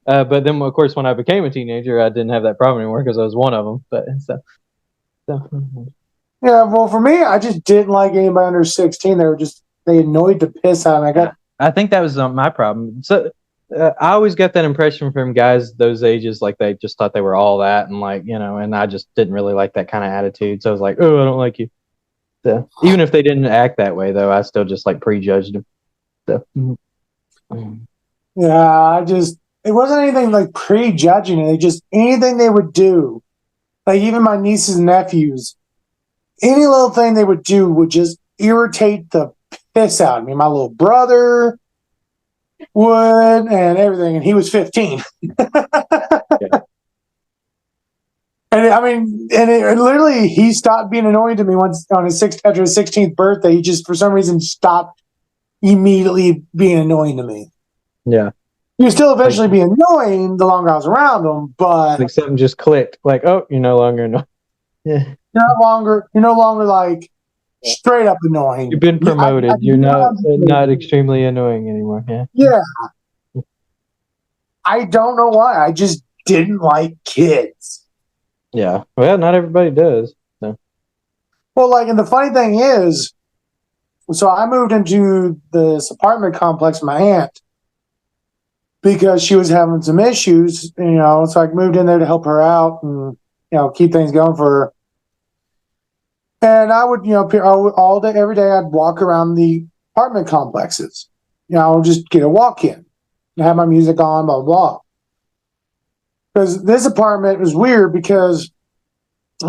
But then, of course, when I became a teenager, I didn't have that problem anymore because I was one of them. But so. yeah, well, for me, I just didn't like anybody under 16. They annoyed the piss out of me. I think that was my problem. So I always got that impression from guys those ages, like they just thought they were all that, and like and I just didn't really like that kind of attitude. So I was like, oh, I don't like you. So, even if they didn't act that way, though, I still just like prejudged them. So. Yeah, it wasn't anything like prejudging it. Just anything they would do, like even my nieces and nephews, any little thing they would do would just irritate the piss out of me. My little brother would, and everything, and he was 15. Yeah. And I mean, literally, he stopped being annoying to me once after his 16th birthday. He just, for some reason, stopped immediately being annoying to me. Yeah. He would still eventually be annoying the longer I was around him, but like something just clicked. Like, oh, you're no longer annoying. Yeah. You're no longer like straight up annoying. You've been promoted. You're not extremely annoying anymore. Yeah. Yeah. I don't know why. I just didn't like kids. Yeah. Well, not everybody does. So. Well, like, and the funny thing is, so I moved into this apartment complex with my aunt because she was having some issues, so I moved in there to help her out and, keep things going for her. And I would, all day, every day, I'd walk around the apartment complexes. I would just get a walk in and have my music on, blah, blah, blah. Because this apartment was weird because,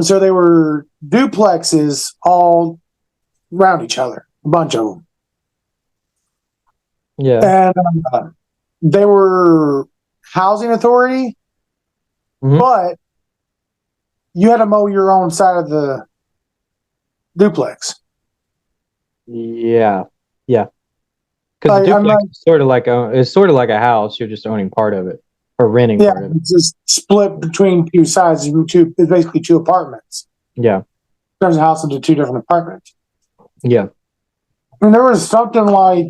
so they were duplexes all around each other, a bunch of them. Yeah. And they were housing authority, but you had to mow your own side of the duplex. Yeah. Yeah. Because the duplex is sort of like a house. You're just owning part of it or renting part of it. It's just split between two sides. It's basically two apartments. Yeah. Turns a house into two different apartments. Yeah. And there was something like,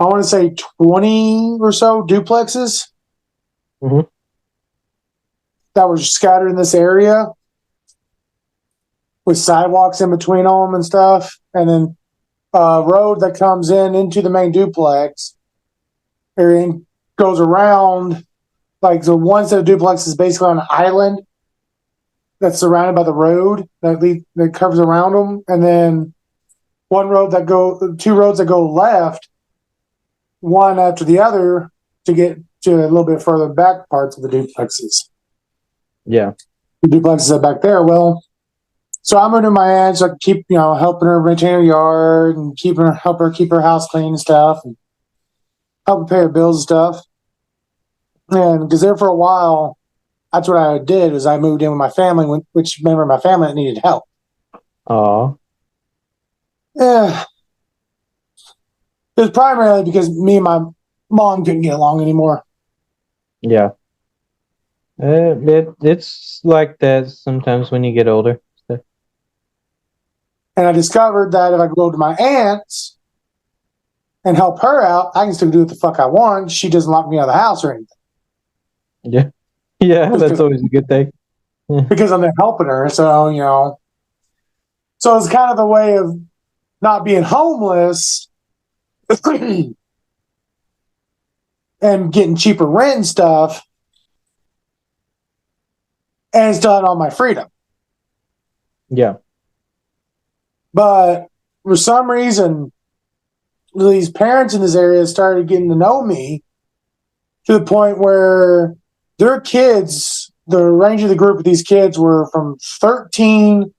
I want to say 20 or so duplexes that were scattered in this area with sidewalks in between them and stuff. And then a road that comes into the main duplex and goes around, like the one set of duplexes is basically on an island that's surrounded by the road that curves around them. And then two roads that go left, one after the other to get to a little bit further back parts of the duplexes. Yeah. duplexes back there. Well, so I'm into my aunt, so I can keep, helping her maintain her yard and help her keep her house clean and stuff, and help her pay her bills and stuff. And because there for a while, that's what I did, is I moved in with my family, which member of my family that needed help. Aw. Yeah. It was primarily because me and my mom couldn't get along anymore. Yeah. It's like that sometimes when you get older. So, And I discovered that if I go to my aunt's and help her out, I can still do what the fuck I want. She doesn't lock me out of the house or anything. yeah. Yeah, that's always a good thing. Because I'm there helping her. So, so it's kind of the way of not being homeless and getting cheaper rent and stuff, and still having all my freedom. Yeah. But for some reason, these parents in this area started getting to know me to the point where their kids, the range of the group of these kids were from 13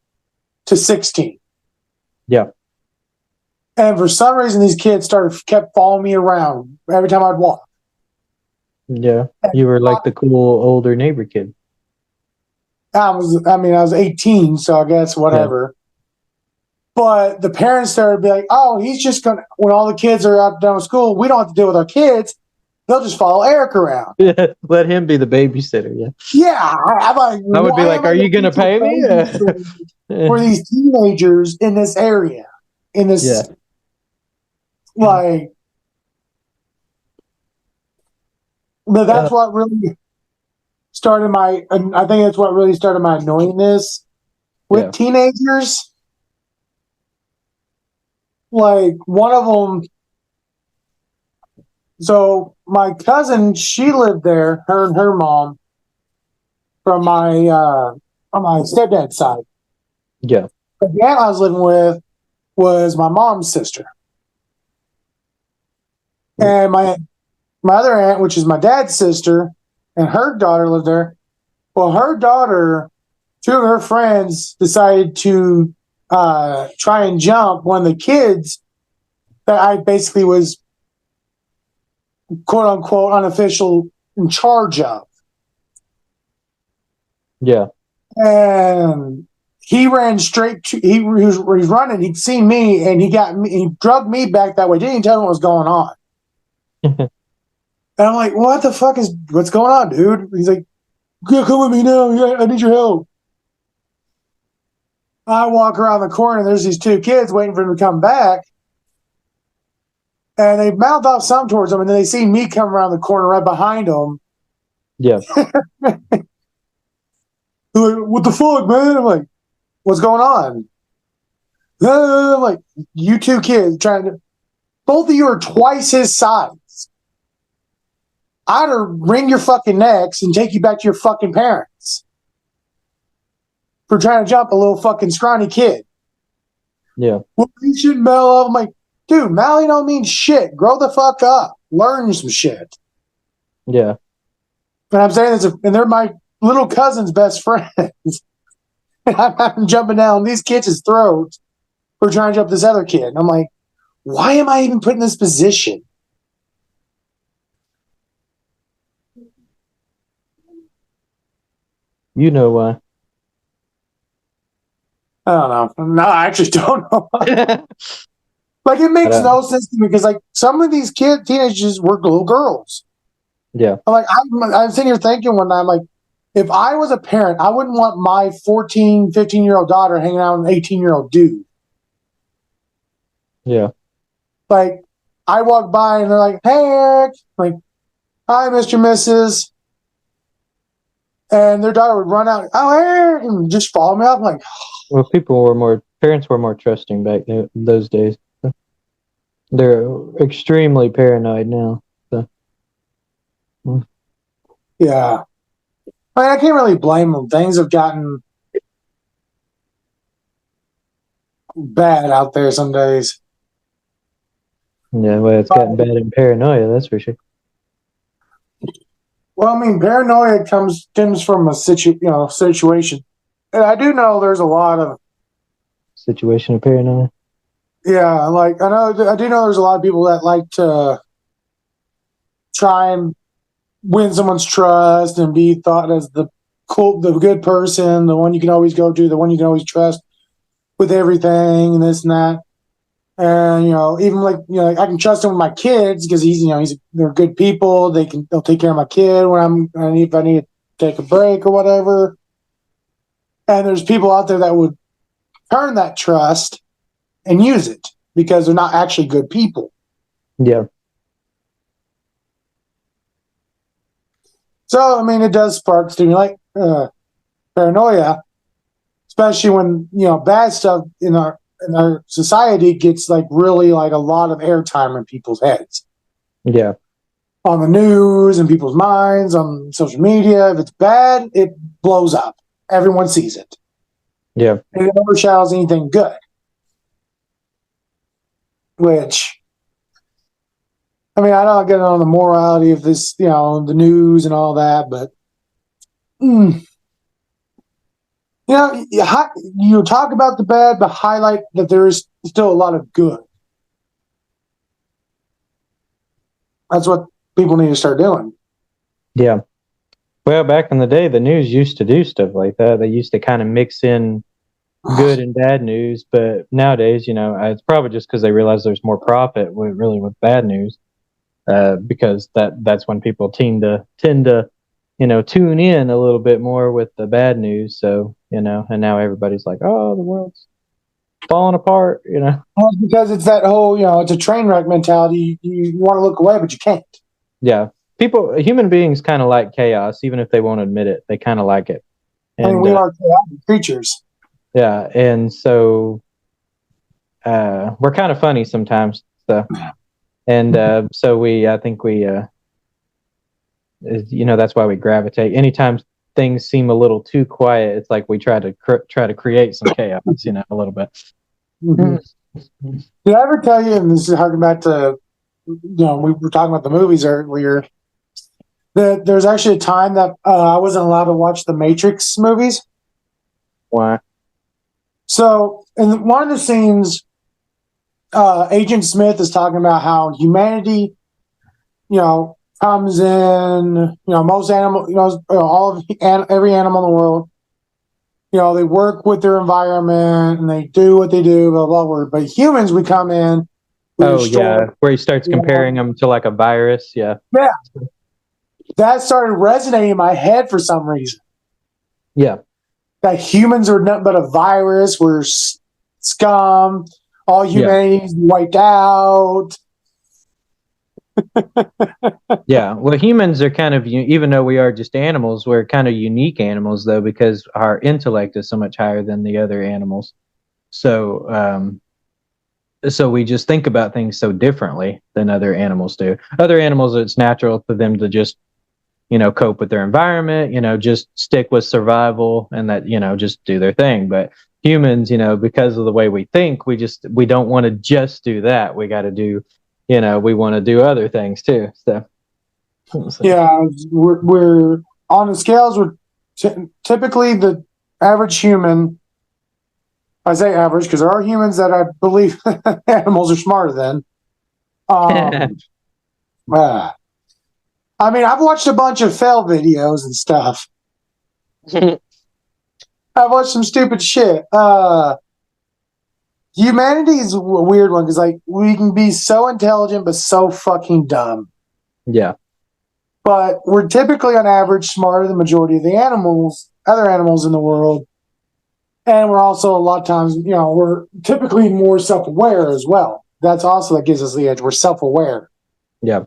to 16. Yeah. And for some reason, these kids kept following me around every time I'd walk. Yeah. You were like the cool older neighbor kid. I was 18, so I guess whatever. Yeah. But the parents started to be like, oh, he's just going to, when all the kids are out done with school, we don't have to deal with our kids. They'll just follow Eric around. Yeah, let him be the babysitter. Yeah. Yeah. I'm like, I would be like, are you going to pay me? For these teenagers in this area, like, but that's what really started I think that's what really started my annoyingness with teenagers. Like, one of them, so my cousin, she lived there, her and her mom, from my stepdad's side. Yeah. The aunt I was living with was my mom's sister. And my other aunt, which is my dad's sister, and her daughter lived there. Well, her daughter, two of her friends decided to try and jump one of the kids that I basically was, quote unquote, unofficial in charge of. Yeah. And he ran straight to, he was running, he'd seen me, and he drugged me back that way. Didn't even tell me what was going on. And I'm like, what's going on, dude? He's like, come with me now. Yeah, I need your help. I walk around the corner, and there's these two kids waiting for him to come back. And they mouth off some towards them, and then they see me come around the corner right behind them. Yeah. Like, what the fuck, man? I'm like, what's going on? I'm like, you two kids both of you are twice his size. I'd wring your fucking necks and take you back to your fucking parents for trying to jump a little fucking scrawny kid. Yeah. Well, you shouldn't mellow up. I'm like, dude, Mally don't mean shit. Grow the fuck up. Learn some shit. Yeah. And I'm saying and they're my little cousin's best friends. And I'm jumping down these kids' throats for trying to jump this other kid. And I'm like, why am I even put in this position? You know why. I don't know. No, I actually don't know why. Like, it makes no sense to me, because like some of these teenagers were little girls. Yeah. I'm like, I'm sitting here thinking one night, I'm like, if I was a parent, I wouldn't want my 14, 15-year-old daughter hanging out with an 18-year-old dude. Yeah. Like, I walk by and they're like, hey, Eric. Like, hi, Mr. Mrs. And their daughter would run out, oh, Eric, and just follow me up. I'm like, well, parents were more trusting back in those days. They're extremely paranoid now. So. Yeah. I mean, I can't really blame them. Things have gotten bad out there some days. Yeah, well, it's gotten bad in paranoia, that's for sure. Well, I mean, paranoia stems from a situation, and I do know there's a lot of Situation of paranoia. yeah, like I do know there's a lot of people that like to try and win someone's trust and be thought as the the good person, the one you can always go to, the one you can always trust with everything and this and that. And even like I can trust him with my kids because they're good people. They'll take care of my kid when if I need to take a break or whatever. And there's people out there that would turn that trust and use it because they're not actually good people. Yeah. So I mean, it does stimulate paranoia, especially when bad stuff in our society gets like really like a lot of airtime in people's heads. Yeah. On the news and people's minds, on social media. If it's bad, it blows up. Everyone sees it. Yeah. And it overshadows anything good. Which, I mean, I don't get on the morality of this, the news and all that, but, you talk about the bad, but highlight that there is still a lot of good. That's what people need to start doing. Yeah. Well, back in the day, the news used to do stuff like that. They used to kind of mix in good and bad news, but nowadays, it's probably just because they realize there's more profit with bad news, because that's when people tend to tune in a little bit more with the bad news. So and now everybody's like, oh, the world's falling apart. Well, because it's that whole it's a train wreck mentality. You want to look away, but you can't. Yeah. Human beings kind of like chaos, even if they won't admit it. They kind of like it. And, I mean, we are chaotic creatures. Yeah, and so we're kind of funny sometimes. So, and so I think we, that's why we gravitate. Anytime things seem a little too quiet, it's like we try to create some chaos, a little bit. Mm-hmm. Did I ever tell you? And this is harking back to, we were talking about the movies earlier. That there's actually a time that I wasn't allowed to watch the Matrix movies. Why? So, in one of the scenes, Agent Smith is talking about how humanity, comes in, most animals, every animal in the world, they work with their environment and they do what they do, blah, blah, blah. But humans, we come in. Oh, yeah, where he starts comparing them to like a virus. Yeah. Yeah. That started resonating in my head for some reason. Yeah. That humans are nothing but a virus. We're scum. All humanity is wiped out. Yeah. Well, humans are kind of, even though we are just animals, we're kind of unique animals, though, because our intellect is so much higher than the other animals. So, so we just think about things so differently than other animals do. Other animals, it's natural for them to just cope with their environment, just stick with survival and that, just do their thing. But humans, because of the way we think, we don't want to just do that. We got to do, we want to do other things too. So. Yeah, we're on the scales. We're typically the average human. I say average because there are humans that I believe animals are smarter than. I mean, I've watched a bunch of fail videos and stuff. I've watched some stupid shit. Humanity is a weird one because, like, we can be so intelligent but so fucking dumb. Yeah. But we're typically, on average, smarter than the majority of the other animals in the world. And we're also, a lot of times, we're typically more self-aware as well. That's also that gives us the edge. We're self-aware. Yeah.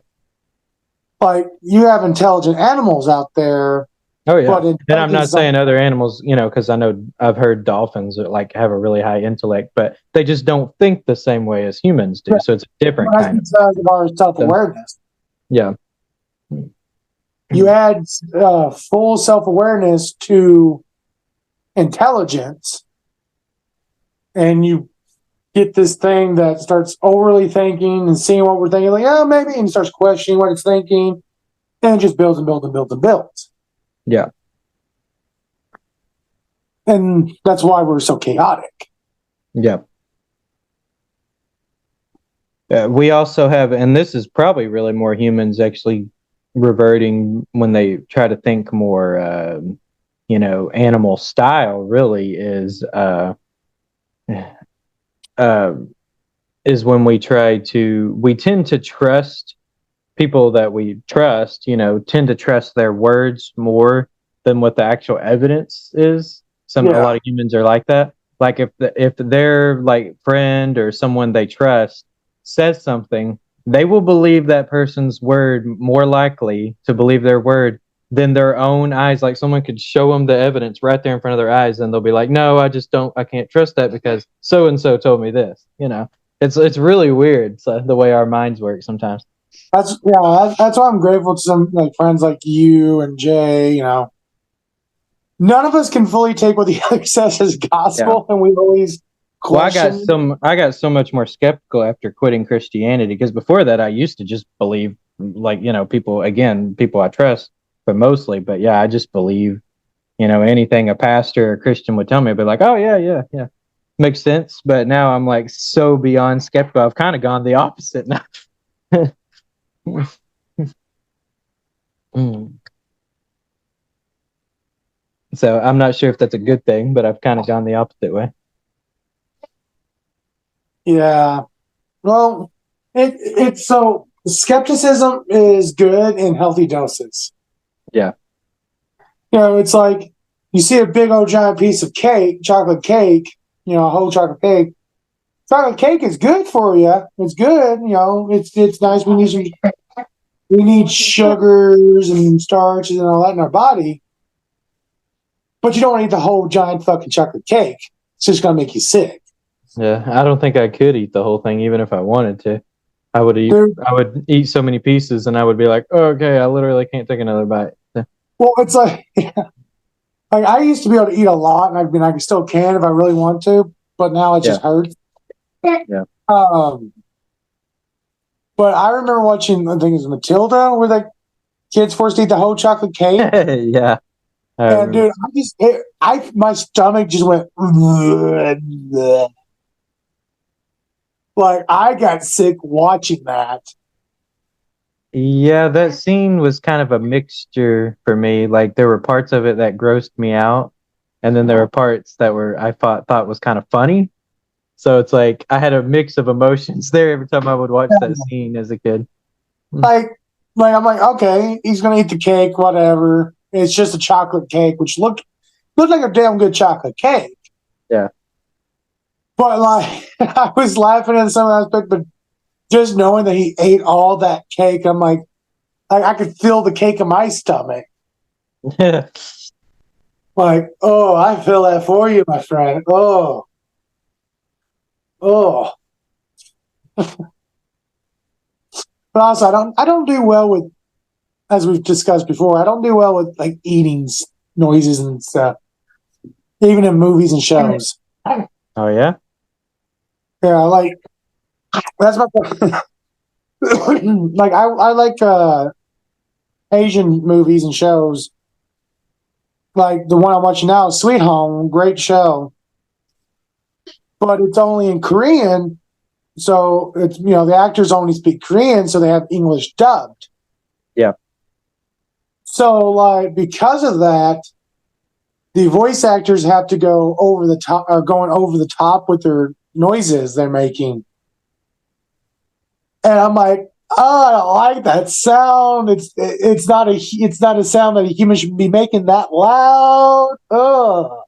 Like, you have intelligent animals out there. Oh, yeah. And I'm not saying other animals, because I know I've heard dolphins like have a really high intellect, but they just don't think the same way as humans do. So it's a different kind of. Because of our self-awareness. Yeah. You add full self-awareness to intelligence, and you get this thing that starts overly thinking and seeing what we're thinking, like, oh, maybe, and starts questioning what it's thinking. And it just builds and builds and builds and builds. Yeah. And that's why we're so chaotic. Yeah. We also have, and this is probably really more humans actually reverting when they try to think more, animal style. Really is when we tend to trust people that we trust. Tend to trust their words more than what the actual evidence is. A lot of humans are like that. Like if their like friend or someone they trust says something, they will believe that person's word more likely to believe their word than their own eyes. Like someone could show them the evidence right there in front of their eyes, and they'll be like, "No, I can't trust that because so and so told me this." It's really weird. So the way our minds work sometimes. That's why I'm grateful to some like friends like you and Jay. None of us can fully take what the other says as gospel, and we always question. Well, I got so much more skeptical after quitting Christianity, because before that I used to just believe, like, people I trust, but mostly, but yeah, I just believe, anything a pastor or Christian would tell me. I'd be like, oh yeah, makes sense. But now I'm like so beyond skeptical. I've kind of gone the opposite now. So I'm not sure if that's a good thing, but I've kind of gone the opposite way. Yeah. Well, it's so skepticism is good in healthy doses. Yeah. It's like you see a big old giant piece of cake, chocolate cake, a whole chocolate cake. Chocolate cake is good for you. It's good, it's nice. We need sugars and starches and all that in our body. But you don't want to eat the whole giant fucking chocolate cake. It's just gonna make you sick. Yeah, I don't think I could eat the whole thing, even if I wanted to. I would eat so many pieces, and I would be like, oh, okay, I literally can't take another bite. Well, it's like, like I used to be able to eat a lot, and I still can if I really want to, but now it just hurts. Yeah. But I remember watching, I think it was Matilda, where the kids forced to eat the whole chocolate cake. Yeah. And dude, my stomach just went. Like I got sick watching that. Yeah, that scene was kind of a mixture for me. Like there were parts of it that grossed me out, and then there were parts that I thought was kind of funny. So it's like I had a mix of emotions there every time I would watch that scene as a kid. Like I'm like, okay, he's gonna eat the cake, whatever. It's just a chocolate cake, which looked like a damn good chocolate cake. Yeah. But like I was laughing at some aspect, but just knowing that he ate all that cake, I'm like I could feel the cake in my stomach. Yeah. Like, oh, I feel that for you, my friend. Oh. But also, I don't do well with, as we've discussed before, I don't do well with like eating noises and stuff, even in movies and shows. Oh yeah. Yeah, like that's my like I like Asian movies and shows. Like the one I'm watching now, Sweet Home, great show, but it's only in Korean. So it's the actors only speak Korean, so they have English dubbed. Yeah. So like because of that, the voice actors have to go over the top, are going over the top with their noises they're making. And I'm like, oh, I don't like that sound. It's not a sound that a human should be making that loud. Ugh.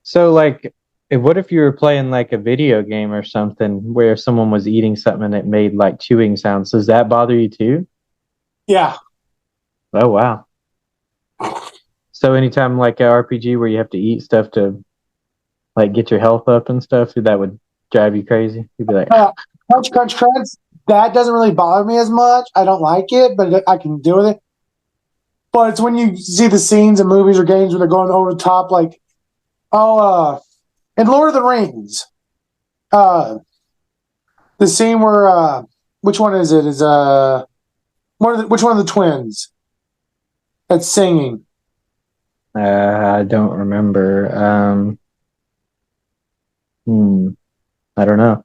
So like, what if you were playing like a video game or something where someone was eating something and it made like chewing sounds? Does that bother you too? Yeah. Oh wow. So anytime like an RPG where you have to eat stuff to like get your health up and stuff, that would drive you crazy. You'd be like, crunch, crunch, crunch. That doesn't really bother me as much. I don't like it, but I can deal with it. But it's when you see the scenes in movies or games where they're going over the top, like, in Lord of the Rings, the scene where, which one is it? Is Which one of the twins that's singing? I don't remember. I don't know.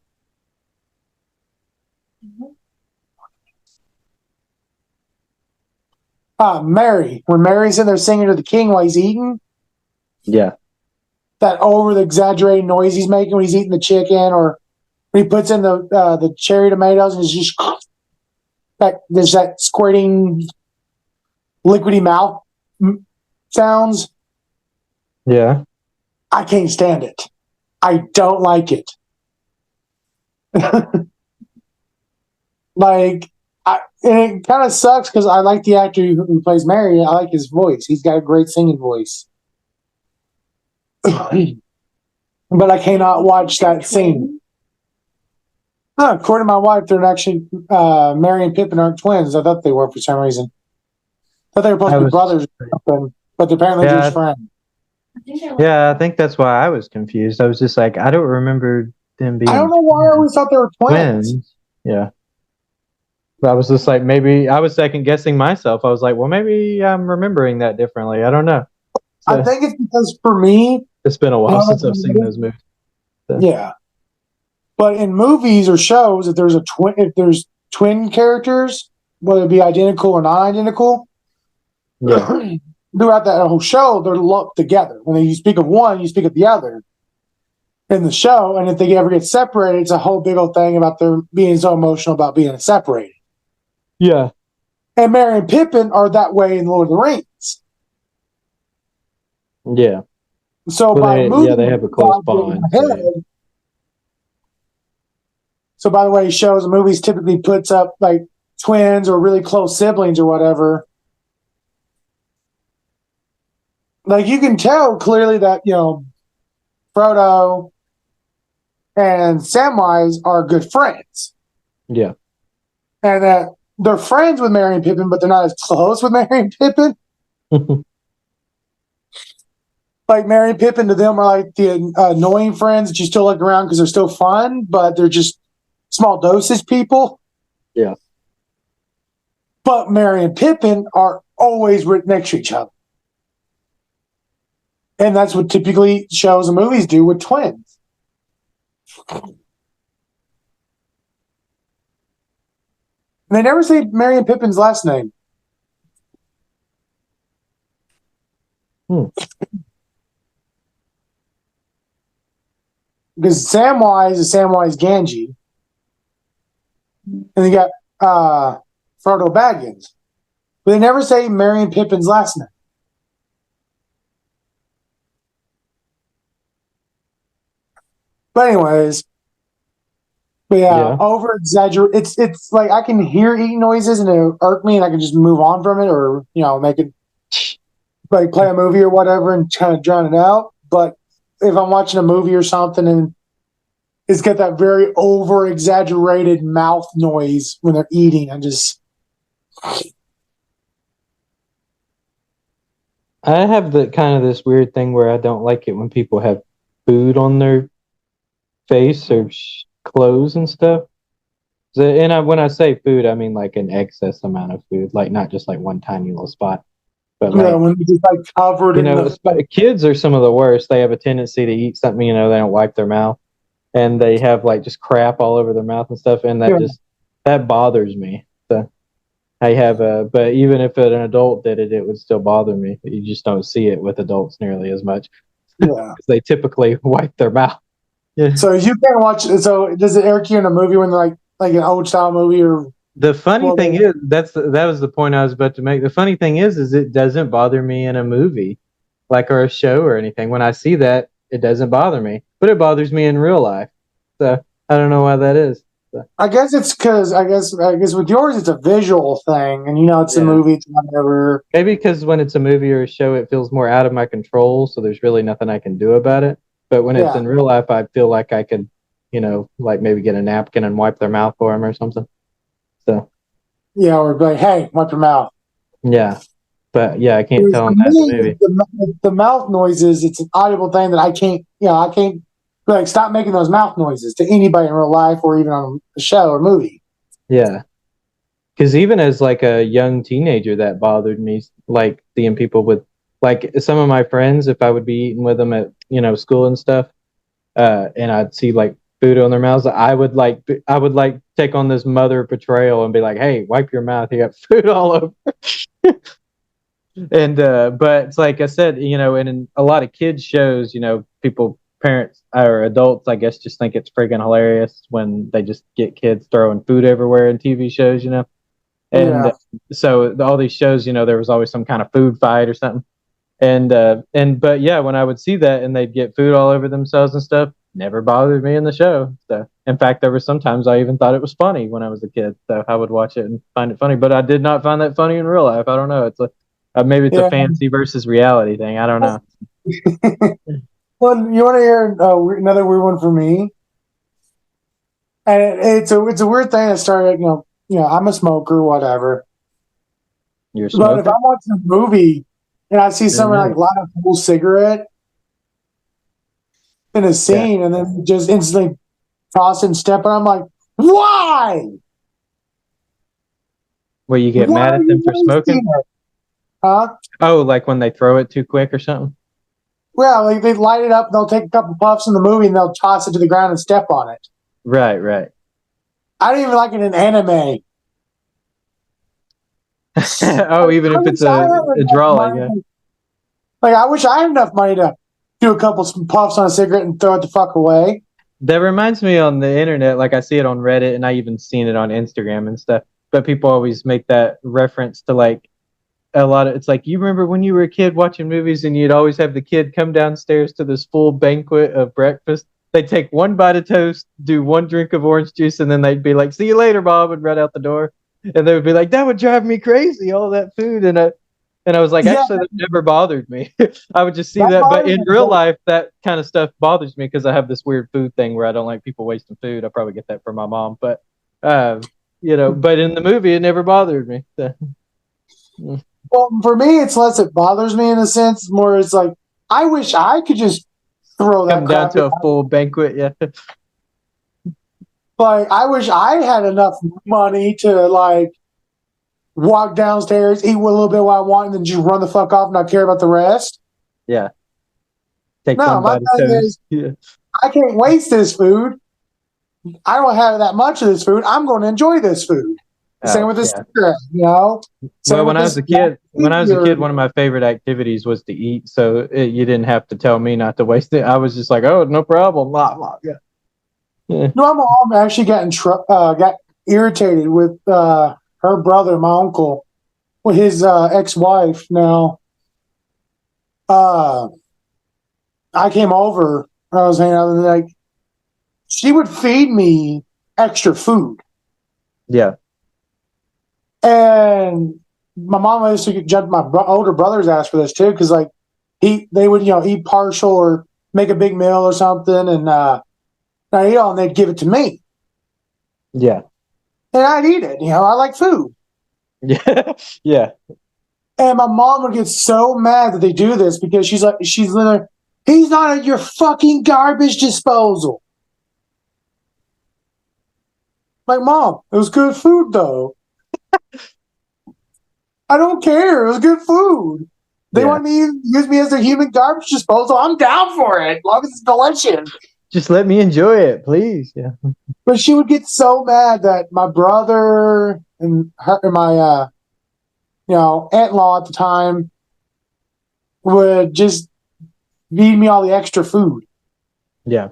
Mary. When Mary's in there singing to the king while he's eating, Yeah. that over the exaggerated noise he's making when he's eating the chicken, or when he puts in the cherry tomatoes and it's just there's that squirting, liquidy mouth sounds. Yeah. I can't stand it. I don't like it. Like, and it kind of sucks because I like the actor who plays Mary. I like his voice. He's got a great singing voice. But I cannot watch that scene. According to my wife, they're actually Mary and Pippin aren't twins. I thought they were for some reason. I thought they were supposed to be brothers or something, but they're apparently just friends. Yeah, I think that's why I was confused. I was just like, I don't remember them being. I don't know why I always thought they were twins. Yeah. I was just like, maybe I was second guessing myself. I was like, well, maybe I'm remembering that differently. I don't know. So, I think it's because for me, it's been a while since I've seen those movies. So. Yeah, but in movies or shows, if there's twin characters, whether it be identical or non-identical, yeah. Throughout that whole show, they're lumped together. When you speak of one, you speak of the other in the show, and if they ever get separated, it's a whole big old thing about them being so emotional about being separated. Yeah. And Merry and Pippin are that way in Lord of the Rings. Yeah. So they have a close bond. So by the way, shows and movies typically puts up like twins or really close siblings or whatever. Like you can tell clearly that, Frodo and Samwise are good friends. Yeah. And that they're friends with Merry and Pippin, but they're not as close with Merry and Pippin. Like Merry and Pippin to them are like the annoying friends that you still look around because they're still fun, but they're just small dosage people. Yeah. But Merry and Pippin are always right next to each other. And that's what typically shows and movies do with twins. They never say Merry and Pippin's last name. Because Samwise is Samwise Gamgee. And you got Frodo Baggins. But they never say Merry and Pippin's last name. But anyways, over exaggerate. It's like I can hear eating noises and it'll irk me, and I can just move on from it, or make it like play a movie or whatever and kind of drown it out. But if I'm watching a movie or something and it's got that very over exaggerated mouth noise when they're eating, I have the kind of this weird thing where I don't like it when people have food on their face or clothes and stuff. And when I say food, I mean like an excess amount of food, like not just like one tiny little spot, but when it's just like covered. Kids are some of the worst. They have a tendency to eat something, they don't wipe their mouth, and they have like just crap all over their mouth and stuff, and that bothers me. So but even if an adult did it, it would still bother me. You just don't see it with adults nearly as much. Yeah, they typically wipe their mouth. Yeah. So you can't watch. So does it irk you in a movie when they're like an old style movie? Or the funny thing is that was the point I was about to make. The funny thing is it doesn't bother me in a movie, or a show or anything. When I see that, it doesn't bother me, but it bothers me in real life. So I don't know why that is. So. I guess it's because I guess with yours it's a visual thing, and it's a movie. It's whatever. Maybe because when it's a movie or a show, it feels more out of my control. So there's really nothing I can do about it. But when it's in real life, I feel like I could, like maybe get a napkin and wipe their mouth for them or something. So. Yeah, or be like, hey, wipe your mouth. Yeah. But I can't tell them that maybe. The mouth noises, it's an audible thing that I can't, I can't stop making those mouth noises to anybody in real life or even on a show or movie. Yeah. Because even as like a young teenager, that bothered me. Like seeing people with like some of my friends, if I would be eating with them at school and stuff, and I'd see like food on their mouths, I would like take on this mother betrayal and be like, "Hey, wipe your mouth. You got food all over." And but it's like I said, and in a lot of kids shows, people, parents or adults, I guess, just think it's friggin' hilarious when they just get kids throwing food everywhere in TV shows, and Yeah. so all these shows, there was always some kind of food fight or something. And but yeah, when I would see that and they'd get food all over themselves and stuff, never bothered me in the show. So in fact, there were sometimes I even thought it was funny when I was a kid. So I would watch it and find it funny, but I did not find that funny in real life. I don't know. It's maybe it's a Yeah. fantasy versus reality thing. I don't know. Well, you want to hear another weird one for me? And it's a weird thing that started. I'm a smoker, whatever. You're a But if smoker? I'm watching a movie and I see someone Mhm. like light a full cigarette in a scene, and then just instantly toss and step, and I'm like, why? Where you get Why mad are at you them for wasting smoking? it? Huh? Oh, like when they throw it too quick or something? Well, like they light it up, and they'll take a couple puffs in the movie, and they'll toss it to the ground and step on it. Right, right. I don't even like it in anime. Oh, even I if it's wish I had a enough drawing, yeah. money. Like I wish I had enough money to do a couple puffs on a cigarette and throw it the fuck away. That reminds me on the internet, like I see it on Reddit and I even seen it on Instagram and stuff. But people always make that reference to like a lot of it's like you remember when you were a kid watching movies and you'd always have the kid come downstairs to this full banquet of breakfast. They'd take one bite of toast, do one drink of orange juice, and then they'd be like, "See you later, Bob," and run out the door. And they would be like, "That would drive me crazy, all that food." And I was like, Yeah, actually, that never bothered me. I would just see that that. But bothers in me. real life, that kind of stuff bothers me because I have this weird food thing where I don't like people wasting food. I probably get that from my mom. But, but in the movie, it never bothered me. So, Well, for me, it's less it bothers me in a sense. More, it's like I wish I could just throw that come down crap. to a full banquet. Yeah. Like I wish I had enough money to like walk downstairs, eat a little bit what I want, and then just run the fuck off and not care about the rest. Yeah. Take No, one my bite of thing toast. is Yeah. I can't waste this food. I don't have that much of this food. I'm going to enjoy this food. Same Oh, with this yeah. cigarette, Same Well, with this. when I was a kid, one of my favorite activities was to eat. So you didn't have to tell me not to waste it. I was just like, oh, no problem. Blah, blah. Yeah. Yeah. No, my mom actually got irritated with her brother, my uncle, with his ex-wife. Now, I came over. I was hanging out, and like she would feed me extra food, Yeah. and my mom used to judge my older brother's ass for this too, because like they would eat partial or make a big meal or something, and I eat all, and they'd give it to me, Yeah. and I'd eat it. I like food. Yeah. Yeah. And my mom would get so mad that they do this because she's literally, he's not at your fucking garbage disposal. Like, Mom, it was good food though. I don't care. It was good food. They Yeah. want me to use me as a human garbage disposal. I'm down for it, as long as it's delicious. Just let me enjoy it, please. Yeah. But she would get so mad that my brother and her, and my aunt-in-law at the time would just feed me all the extra food. Yeah.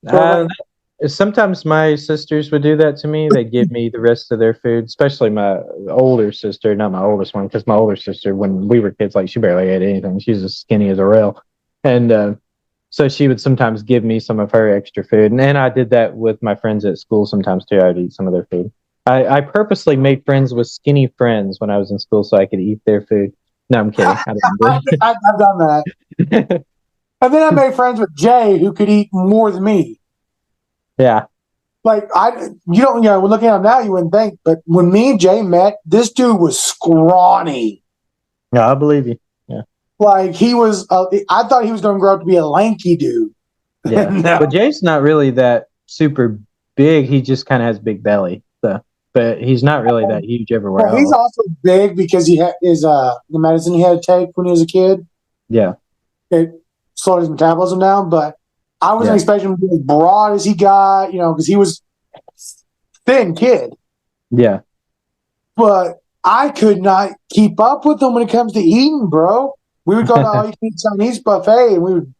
So, Sometimes my sisters would do that to me. They'd give me the rest of their food, especially my older sister, not my oldest one, because my older sister, when we were kids, like she barely ate anything. She's as skinny as a rail. And so she would sometimes give me some of her extra food. And I did that with my friends at school sometimes too. I'd eat some of their food. I purposely made friends with skinny friends when I was in school so I could eat their food. No, I'm kidding. I didn't I've done that. do it. And then I made friends with Jay, who could eat more than me. Yeah. Like looking at him now, you wouldn't think, but when me and Jay met, this dude was scrawny. Yeah, I believe you. Yeah. Like he was, I thought he was going to grow up to be a lanky dude. Yeah. No. But Jay's not really that super big. He just kind of has big belly. but he's not really that huge everywhere Well, he's else. also big because he is the medicine he had to take when he was a kid. Yeah, It slowed his metabolism down, but I wasn't Yeah. expecting him to be as broad as he got, because he was thin kid. yeah, But I could not keep up with him when it comes to eating, bro. We would go to all you can eat Chinese buffet and we would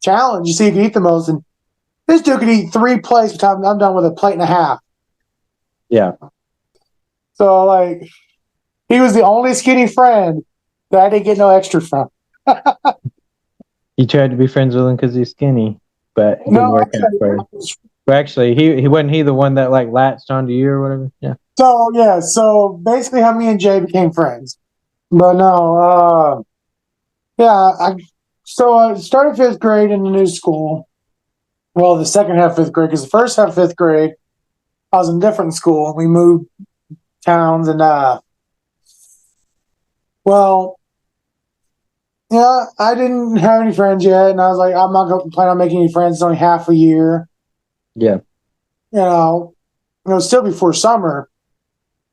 challenge to see who could eat the most. And this dude could eat 3 plates by the time I'm done with a plate and a half. yeah. So, like, he was the only skinny friend that I didn't get no extra from. You tried to be friends with him because he's skinny, but it didn't No, work out for you. But actually, he wasn't he the one that like latched onto you or whatever. Yeah, so basically how me and Jay became friends. But no, I started 5th grade in the new school. Well, the second half of 5th grade, because the first half of 5th grade, I was in a different school. We moved towns and I didn't have any friends yet, and I was like, I'm not going to plan on making any friends. It's only half a year. yeah, It was still before summer.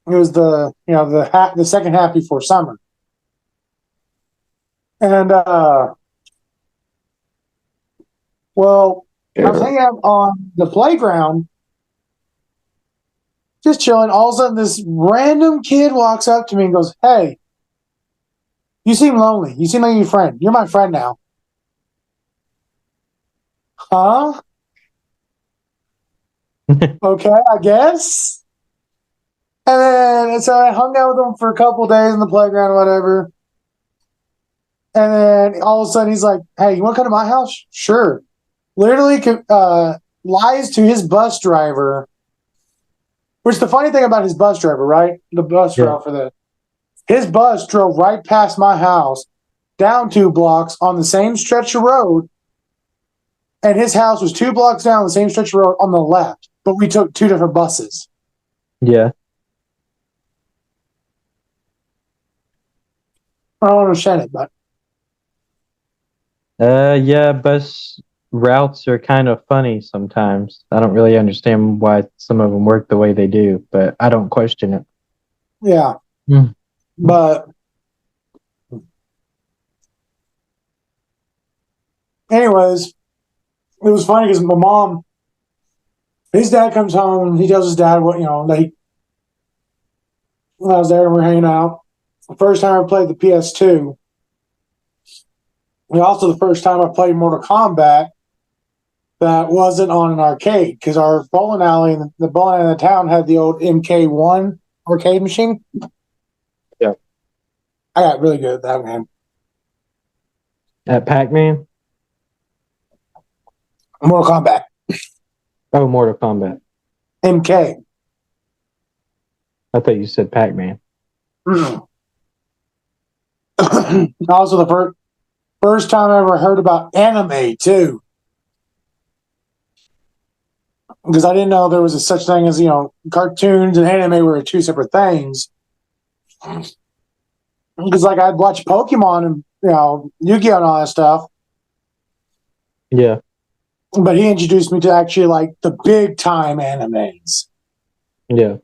It was the second half before summer, and I was hanging out on the playground, just chilling. All of a sudden, this random kid walks up to me and goes, "Hey, you seem lonely. You seem like your friend. You're my friend now." Huh? Okay, I guess. And then so I hung out with him for a couple of days in the playground or whatever. And then all of a sudden he's like, "Hey, you want to come to my house?" Sure. Literally lies to his bus driver. Which the funny thing about his bus driver, right? The bus driver for his bus drove right past my house, down 2 blocks on the same stretch of road. And his house was 2 blocks down the same stretch of road on the left. But we took 2 different buses. yeah. I don't understand it, but Yeah. Bus routes are kind of funny sometimes. I don't really understand why some of them work the way they do, but I don't question it. yeah. Mm. But anyways, it was funny because my mom, his dad comes home and he tells his dad when I was there and we're hanging out. The first time I played the PS2. And also the first time I played Mortal Kombat that wasn't on an arcade because our bowling alley and the bowling alley in the town had the old MK1 arcade machine. Yeah. I got really good at that game. At Pac-Man? Mortal Kombat. Oh, Mortal Kombat. MK. I thought you said Pac-Man. Also the first time I ever heard about anime too. Because I didn't know there was a such thing as, cartoons and anime were 2 separate things. Because like I'd watch Pokemon and Yu-Gi-Oh and all that stuff. Yeah. But he introduced me to actually like the big time animes. Yeah.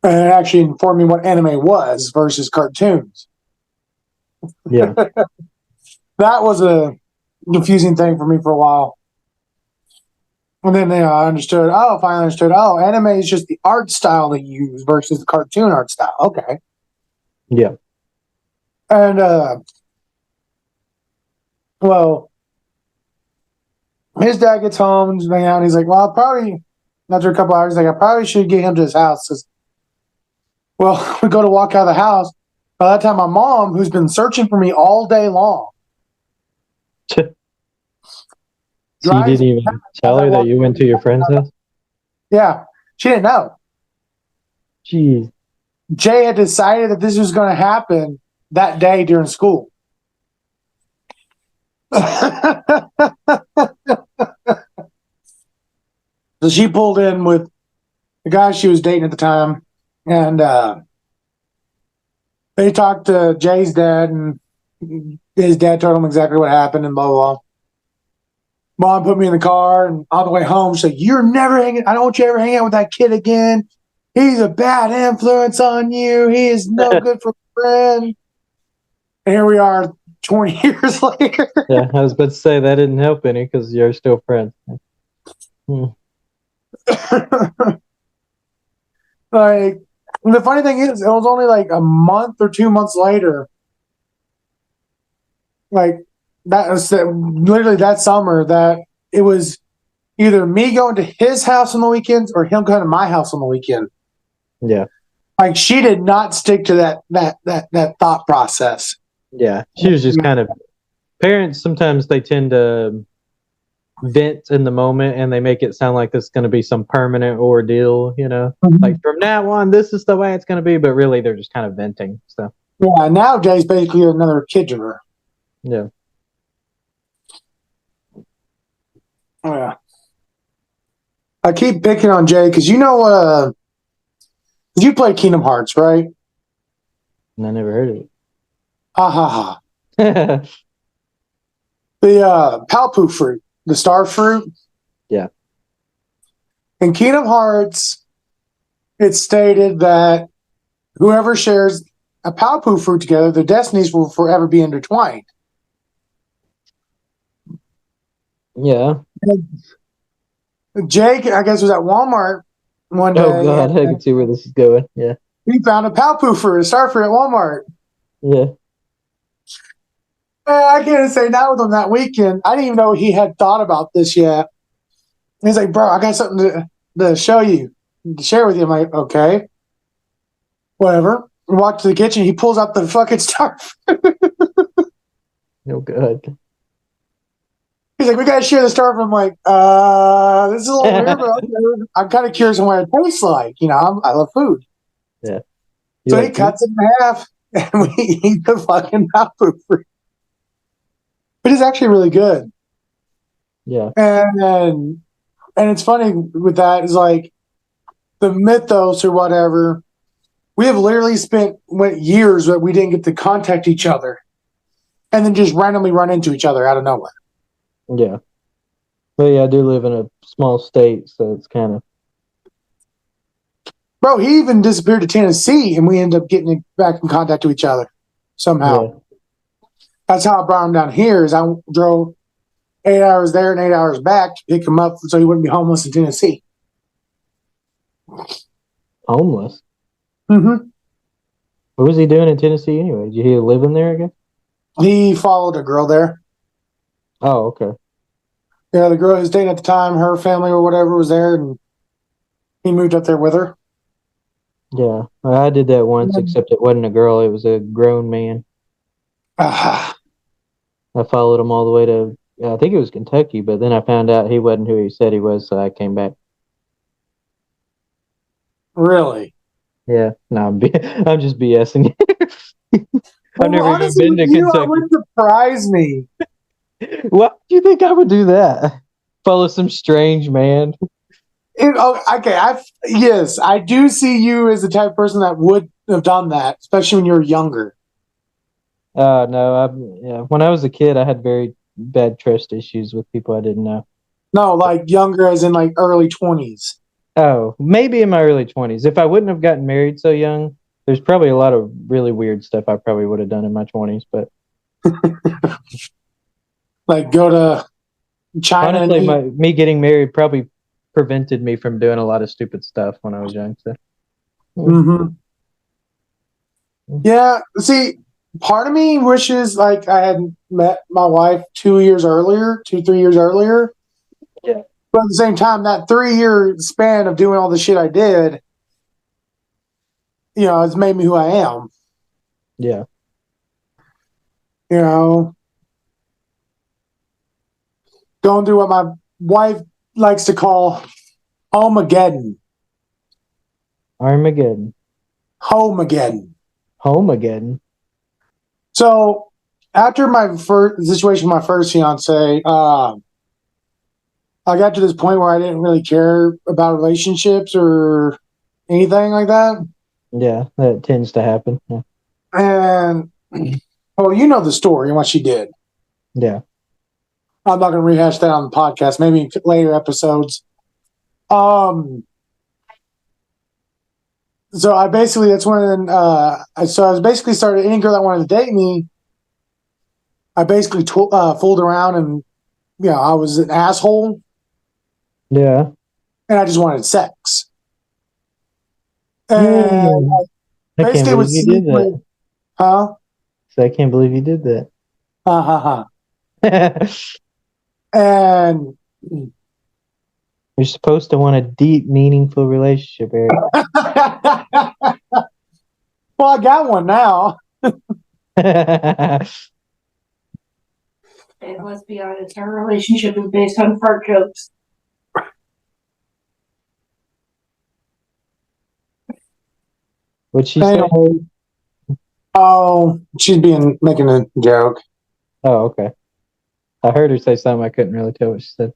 And it actually informed me what anime was versus cartoons. Yeah. That was a confusing thing for me for a while. And then I finally understood, anime is just the art style they use versus the cartoon art style. Okay. Yeah. And, his dad gets home and he's hanging out and he's like, well, probably, after a couple hours, I probably should get him to his house. Well, we go to walk out of the house. By that time, my mom, who's been searching for me all day long, So you didn't even tell her that you went to your friend's house? Yeah, she didn't know. Jeez. Jay had decided that this was going to happen that day during school. So she pulled in with the guy she was dating at the time, and they talked to Jay's dad, and his dad told him exactly what happened and blah, blah, blah. Mom put me in the car, and on the way home, she's like, "You're never hanging. I don't want you to ever hang out with that kid again. He's a bad influence on you. He is no good for a friend." And here we are, 20 years later. Yeah, I was about to say that didn't help any because you're still friends. Hmm. Like, the funny thing is, it was only like a month or 2 months later. Like, that was literally that summer that it was either me going to his house on the weekends or him going to my house on the weekend. Yeah, Like, she did not stick to that thought process. yeah. She was just kind of. Parents sometimes they tend to vent in the moment and they make it sound like this is going to be some permanent ordeal. Like from now on, this is the way it's going to be. But really, they're just kind of venting. So Yeah, now Jay's basically another kid to her. yeah. Oh, yeah. I keep picking on Jay because you play Kingdom Hearts, right? And I never heard of Ha ha ha. it. The Palpu fruit, the star fruit. Yeah. In Kingdom Hearts, it's stated that whoever shares a Palpu fruit together, their destinies will forever be intertwined. Yeah. Jake, I guess, was at Walmart one day. Oh God, I can see where this is going. Yeah. He found a Palpu fruit, a star fruit at Walmart. Yeah. I can't say that with him that weekend. I didn't even know he had thought about this yet. He's like, "Bro, I got something to show you, to share with you." I'm like, "Okay, whatever." We walk to the kitchen. He pulls out the fucking star. Oh God. He's like, "We gotta share the star." I'm like, "This is a little weird, but okay. I'm kind of curious on what it tastes like. I love food." Yeah. So he cuts it in half, and we eat the fucking Palpu fruit. But it's actually really good. Yeah. And it's funny with that is like the mythos or whatever. We have literally went years that we didn't get to contact each other, and then just randomly run into each other out of nowhere. Yeah. But yeah, I do live in a small state, so it's kind of. Bro, he even disappeared to Tennessee, and we ended up getting back in contact with each other somehow. Yeah. That's how I brought him down here. Is I drove 8 hours there and 8 hours back to pick him up so he wouldn't be homeless in Tennessee. Homeless. Mm-hmm. What was he doing in Tennessee anyway? Did you hear living there again? He followed a girl there. Oh, okay. Yeah, the girl he was dating at the time, her family or whatever was there, and he moved up there with her. Yeah, I did that once, except it wasn't a girl; it was a grown man. I followed him all the way to, I think it was Kentucky, but then I found out he wasn't who he said he was, so I came back. Really? Yeah, no, I'm just BSing. I've never even been to That Kentucky. would surprise me. Why do you think I would do that? Follow some strange man? Yes, I do see you as the type of person that would have done that, especially when you were younger. No, yeah. When I was a kid, I had very bad trust issues with people I didn't know. No, like younger as in like early 20s. Oh, maybe in my early 20s. If I wouldn't have gotten married so young, there's probably a lot of really weird stuff I probably would have done in my 20s. But like go to China. Honestly, me getting married probably prevented me from doing a lot of stupid stuff when I was young. So. Mm-hmm. Yeah, see, part of me wishes like I had met my wife 3 years earlier. Yeah. But at the same time, that 3-year span of doing all the shit I did, it's made me who I am. Yeah. Going through what my wife likes to call Homeageddon. Armageddon. Homeageddon. So after my first situation with my first fiance, I got to this point where I didn't really care about relationships or anything like that. Yeah, that tends to happen. Yeah. And, well, you know the story and what she did. Yeah. I'm not going to rehash that on the podcast. Maybe in later episodes. So I basically, that's when, so I was basically started, any girl that wanted to date me, I basically fooled around and, I was an asshole Yeah. and I just wanted sex. And I can't basically believe was you did that. huh? So I can't believe you did that. And You're supposed to want a deep, meaningful relationship, Eric. well, I got one now. And let's be honest, our relationship is based on fart jokes. What'd she say? Anyway, she's making a joke. Oh, okay. I heard her say something. I couldn't really tell what she said.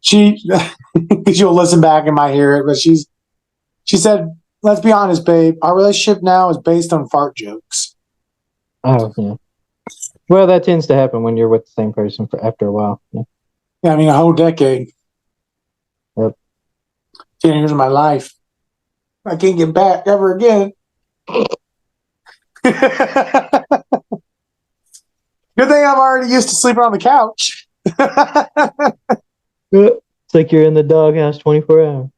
You'll listen back and might hear it, but she said, let's be honest, babe, our relationship now is based on fart jokes. Oh, yeah. Well, that tends to happen when you're with the same person for after a while. Yeah. Yeah, I mean, a whole decade. Yep. 10 years of my life. I can't get back ever again. Good thing I'm already used to sleeping on the couch. It's like you're in the doghouse 24 hours.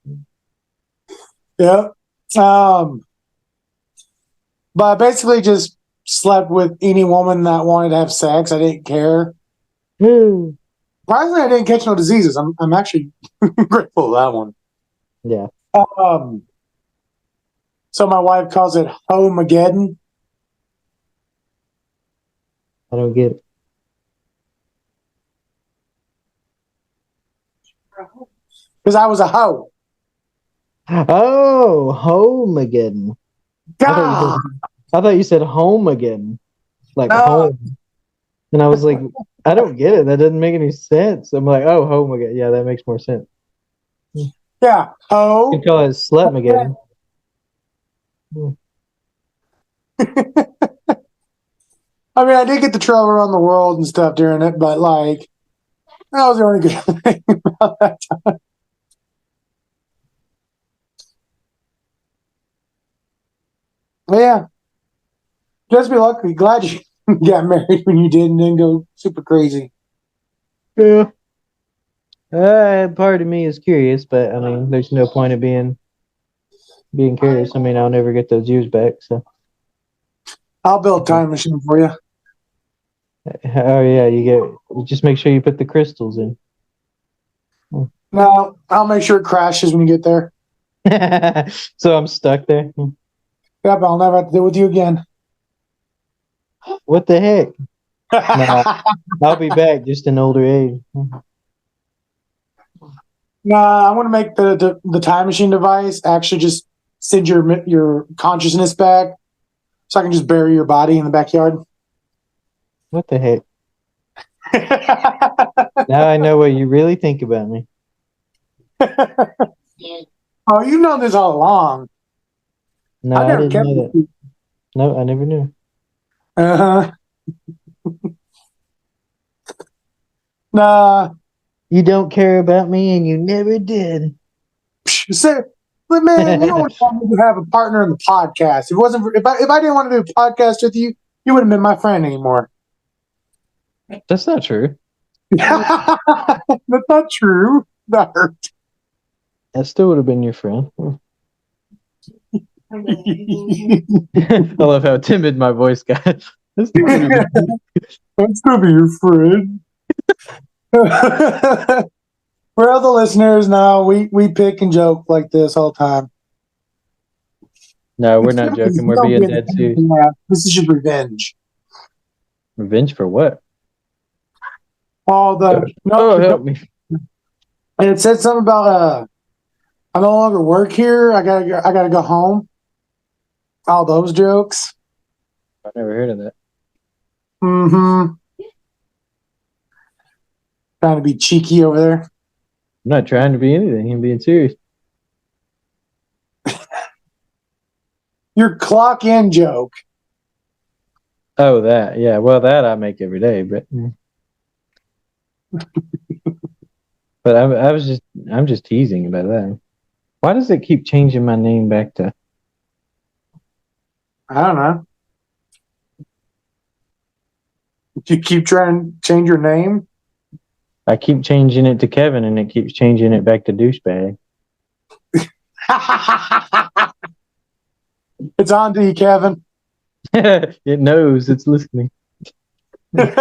Yeah. But I basically just slept with any woman that wanted to have sex. I didn't care. Woo. Surprisingly, I didn't catch no diseases. I'm actually grateful of that one. Yeah. So my wife calls it Ho-mageddon. I don't get it. Because I was a hoe. Oh, home again. God. I thought you said home again. Like No. home. And I was like, I don't get it. That doesn't make any sense. I'm like, oh, home again. Yeah, that makes more sense. Yeah. Ho. You can call it slut again. I mean, I did get to travel around the world and stuff during it, but like, that was the only good thing about that time. But yeah. Just be lucky. Glad you got married when you did and didn't go super crazy. Yeah. Part of me is curious, but I mean, there's no point of being curious. I mean, I'll never get those years back. So. I'll build a time machine for you. Oh yeah, you just make sure you put the crystals in. No, I'll make sure it crashes when you get there. So I'm stuck there. Yep, I'll never have to deal with you again. What the heck? Nah, I'll be back, just in older age. Nah, I want to make the time machine device actually just send your consciousness back, so I can just bury your body in the backyard. What the heck? Now I know what you really think about me. Oh, you've known this all along. No, I didn't know that. No, I never knew. Uh-huh. Nah. You don't care about me, and you never did. But man, you don't want me to have a partner in the podcast. If I didn't want to do a podcast with you, you wouldn't have been my friend anymore. That's not true. That's not true. That hurt. I still would have been your friend. I love how timid my voice got. That's gonna be your friend. For all the listeners, now we pick and joke like this all the time. No, we're not joking. We're being dead serious. This is your revenge. Revenge for what? All the help me. And it said something about I no longer work here. I gotta go home. All those jokes. I've never heard of that. Mm-hmm. Trying to be cheeky over there. I'm not trying to be anything. I'm being serious. Your clock in joke. Oh, that. Yeah. Well, that I make every day, but But I'm just teasing about that. Why does it keep changing my name back to? I don't know. You keep trying to change your name? I keep changing it to Kevin, and it keeps changing it back to douchebag. It's on to you, Kevin. It knows it's listening. We've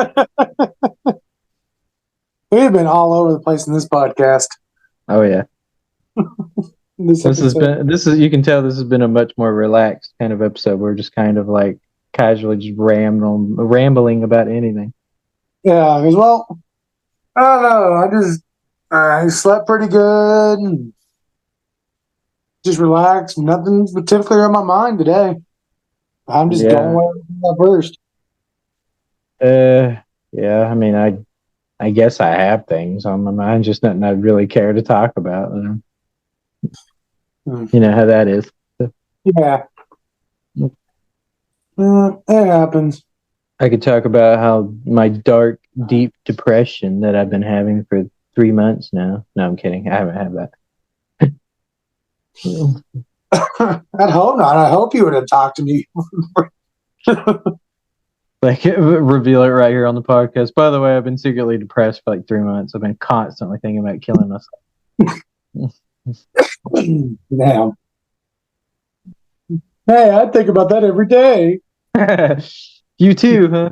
been all over the place in this podcast. Oh yeah, This episode. you can tell this has been a much more relaxed kind of episode. We're just kind of like casually just rambling about anything. Yeah, because, well, I don't know. I slept pretty good. And just relaxed. Nothing's particularly on my mind today. I'm just going with first. Yeah. I mean, I guess I have things on my mind, just nothing I really care to talk about. You know how that is. Yeah. It happens. I could talk about how my dark, deep depression that I've been having for 3 months now. No, I'm kidding. I haven't had that. I'd hope not. I hope you would have talked to me. Like, reveal it right here on the podcast. By the way, I've been secretly depressed for like 3 months. I've been constantly thinking about killing myself. Damn. Hey, I think about that every day. You too, huh?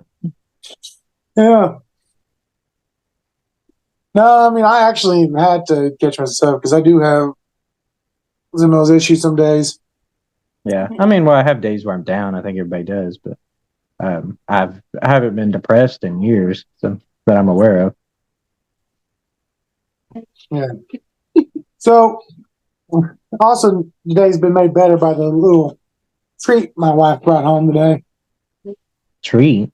Yeah. No, I mean, I actually had to catch myself because I do have some of those issues some days. Yeah. I mean, well, I have days where I'm down. I think everybody does, but I haven't been depressed in years, so that I'm aware of. Yeah. So, also, today's been made better by the little treat my wife brought home today. Treat?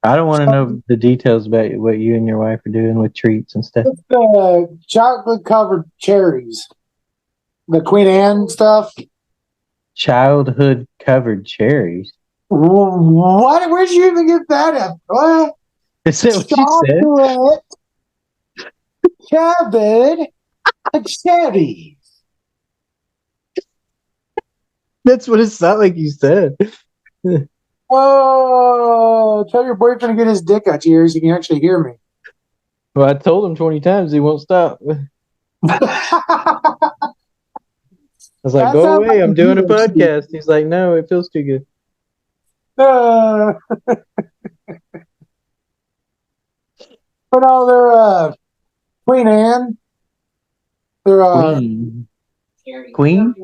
I don't want to know the details about what you and your wife are doing with treats and stuff. It's chocolate covered cherries. The Queen Anne stuff. Childhood covered cherries. What? Where'd you even get that at? What? Is that what you said? Chocolate covered cherries. That's what it sounded like you said. Oh, tell your boyfriend to get his dick out your ears. He can actually hear me. Well, I told him 20 times he won't stop. I was like, go away. I'm doing a podcast. He's like, no, it feels too good. But no, they're Queen Anne. They're Queen?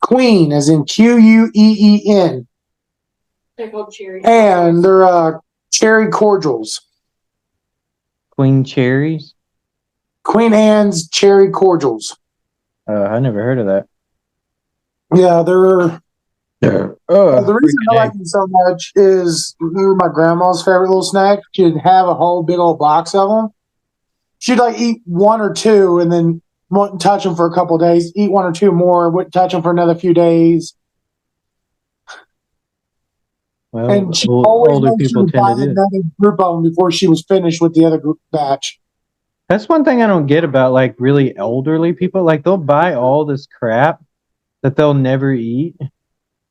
Queen, as in Queen. They're called cherry. And they're cherry cordials. Queen cherries? Queen Anne's cherry cordials. I never heard of that. Yeah, they're. The reason I like them so much is they were my grandma's favorite little snack. She'd have a whole big old box of them. She'd like eat one or two and then wouldn't touch them for a couple of days. Eat one or two more, wouldn't touch them for another few days. Well, And she always older made people sure to buy tend to do. another group of them before she was finished with the other group batch. That's one thing I don't get about like really elderly people. Like they'll buy all this crap that they'll never eat,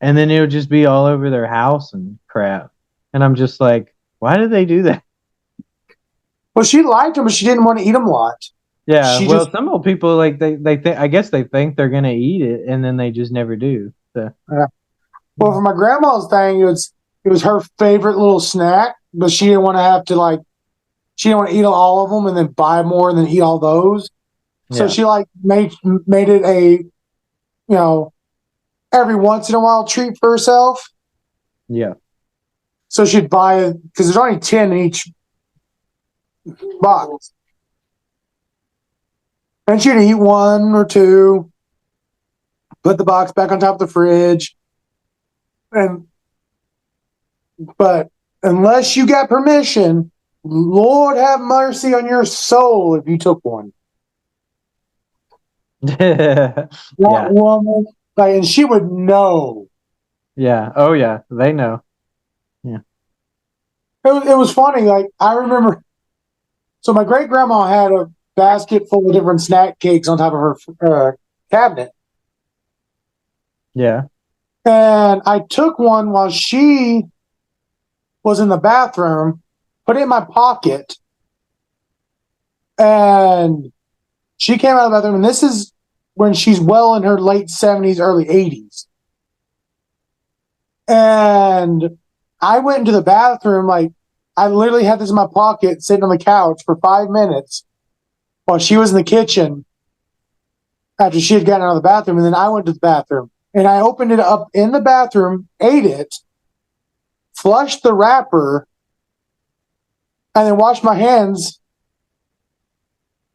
and then it'll just be all over their house and crap. And I'm just like, why do they do that? Well, she liked them, but she didn't want to eat them a lot. Yeah, She well, just- some old people like they think, I guess they think they're gonna eat it, and then they just never do. So. Well, for my grandma's thing, it was her favorite little snack, but she didn't want to have to she didn't want to eat all of them and then buy more and then eat all those. So Yeah. she made it a, every once in a while treat for herself. Yeah. So she'd buy it because there's only 10 in each box. And she'd eat one or two, put the box back on top of the fridge. But unless you got permission, Lord have mercy on your soul if you took one. Yeah. That woman, and she would know. Yeah. Oh yeah. They know. It was funny. Like I remember So my great grandma had a basket full of different snack cakes on top of her cabinet. Yeah. And I took one while she was in the bathroom, put it in my pocket, and she came out of the bathroom. And this is when she's well in her late 70s, early 80s. And I went into the bathroom, like, I literally had this in my pocket sitting on the couch for 5 minutes while she was in the kitchen after she had gotten out of the bathroom. And then I went to the bathroom and I opened it up in the bathroom, ate it, flushed the wrapper, and then washed my hands.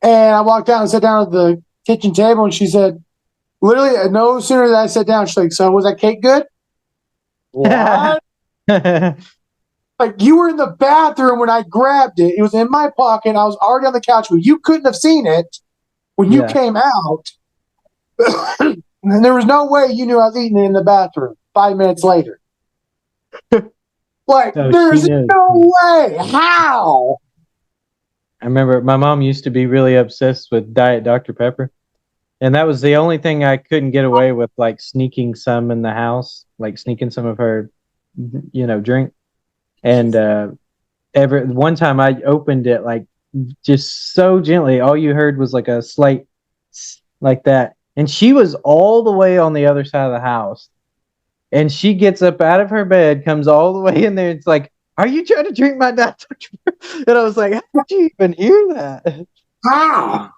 And I walked out and sat down at the kitchen table, and she said, literally, no sooner than I sat down, she's like, so was that cake good? What? Like, you were in the bathroom when I grabbed it. It was in my pocket. I was already on the couch, but you couldn't have seen it when you came out. And there was no way you knew I was eating it in the bathroom 5 minutes later. Like, there's no way. How? I remember my mom used to be really obsessed with Diet Dr. Pepper. And that was the only thing I couldn't get away with, like sneaking some in the house, like sneaking some of her, drink. And one time I opened it like just so gently. All you heard was like a slight like that. And she was all the way on the other side of the house. And she gets up out of her bed, comes all the way in there. It's like, are you trying to drink my Dr. Pepper? And I was like, how did you even hear that? How?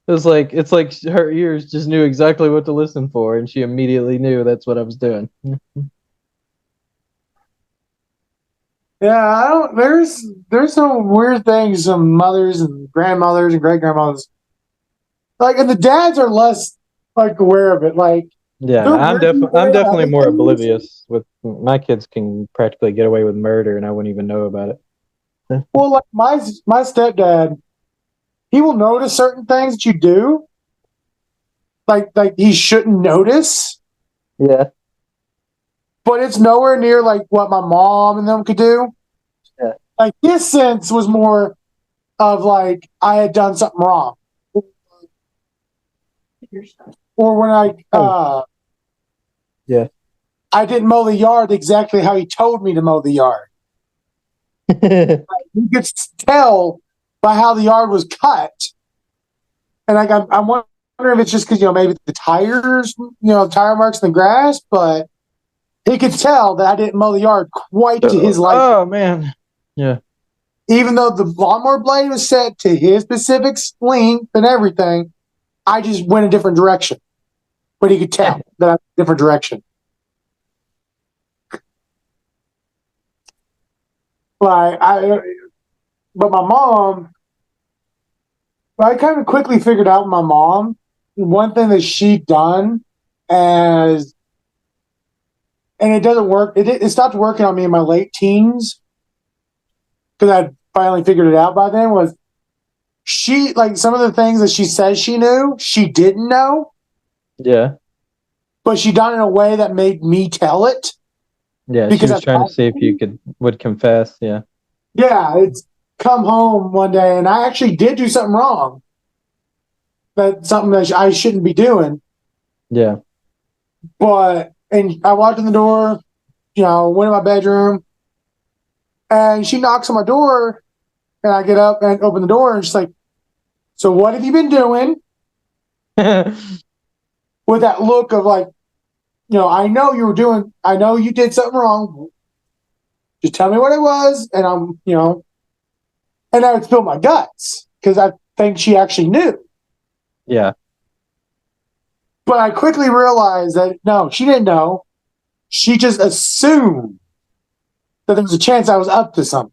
It's like her ears just knew exactly what to listen for, and she immediately knew that's what I was doing. Yeah, there's some weird things, some mothers and grandmothers and great grandmothers. Like, and the dads are less like aware of it. Like, yeah, I'm definitely more oblivious. With my kids can practically get away with murder, and I wouldn't even know about it. Well, like my stepdad, he will notice certain things that you do, like he shouldn't notice. Yeah. But it's nowhere near like what my mom and them could do. Yeah. Like, his sense was more of like I had done something wrong, or when I didn't mow the yard exactly how he told me to mow the yard. You could tell by how the yard was cut, and like I'm wondering if it's just because maybe the tires, tire marks in the grass, but he could tell that I didn't mow the yard quite to his liking. Oh man, yeah. Even though the lawnmower blade was set to his specific length and everything, I just went a different direction. But he could tell that I went a different direction. But my mom, I kind of quickly figured out my mom. One thing that she'd done and it doesn't work. It stopped working on me in my late teens because I'd finally figured it out by then. Was she, like, some of the things that she says she knew, she didn't know. Yeah. But she done it in a way that made me tell it. Yeah, because she was trying to see if you would confess. Yeah. Yeah, it's come home one day and I actually did do something wrong. That's something that I shouldn't be doing. Yeah. And I walked in the door, went in my bedroom, and she knocks on my door, and I get up and open the door, and she's like, so what have you been doing? With that look of like, I know you did something wrong. Just tell me what it was, and and I would spill my guts, because I think she actually knew. Yeah. But I quickly realized that, no, she didn't know. She just assumed that there was a chance I was up to something.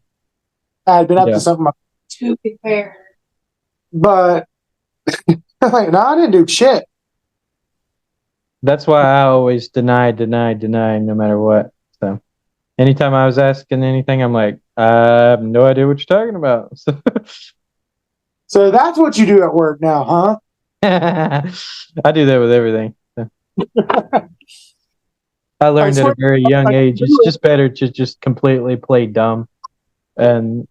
I had been up to something. To be fair. But, like, no, I didn't do shit. That's why I always deny, no matter what. So, anytime I was asking anything, I'm like, I have no idea what you're talking about. So that's what you do at work now, huh? I do that with everything. I learned at a very young age. It's just better to just completely play dumb. And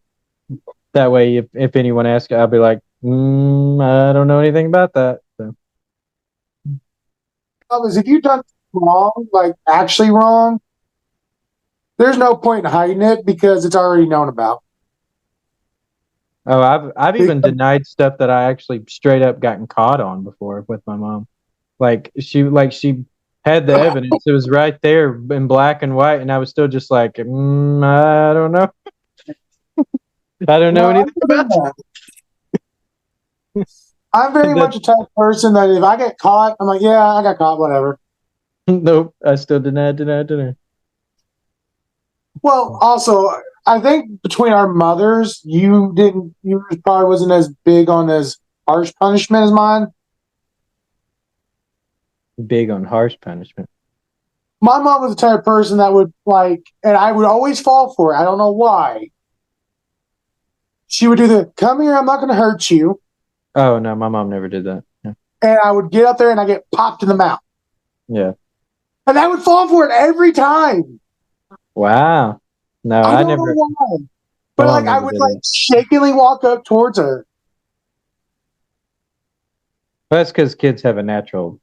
That way, if anyone asks, I'll be like, I don't know anything about that. So. Because if you've done wrong, like actually wrong, there's no point in hiding it because it's already known about. Oh, I've even denied stuff that I actually straight up gotten caught on before with my mom. She had the evidence. It was right there in black and white, and I was still just like, I don't know. I don't know anything about that. I'm very much a type of person that if I get caught, I'm like, yeah, I got caught, whatever. Nope, I still deny. Well, also, I think between our mothers, you probably wasn't as big on as harsh punishment as mine. Big on harsh punishment. My mom was the type of person that would and I would always fall for it. I don't know why. She would do come here, I'm not going to hurt you. Oh, no, my mom never did that. Yeah. And I would get up there and I get popped in the mouth. Yeah. And I would fall for it every time. Wow. No, I never. Know why. But I would shakily walk up towards her. That's because kids have a natural,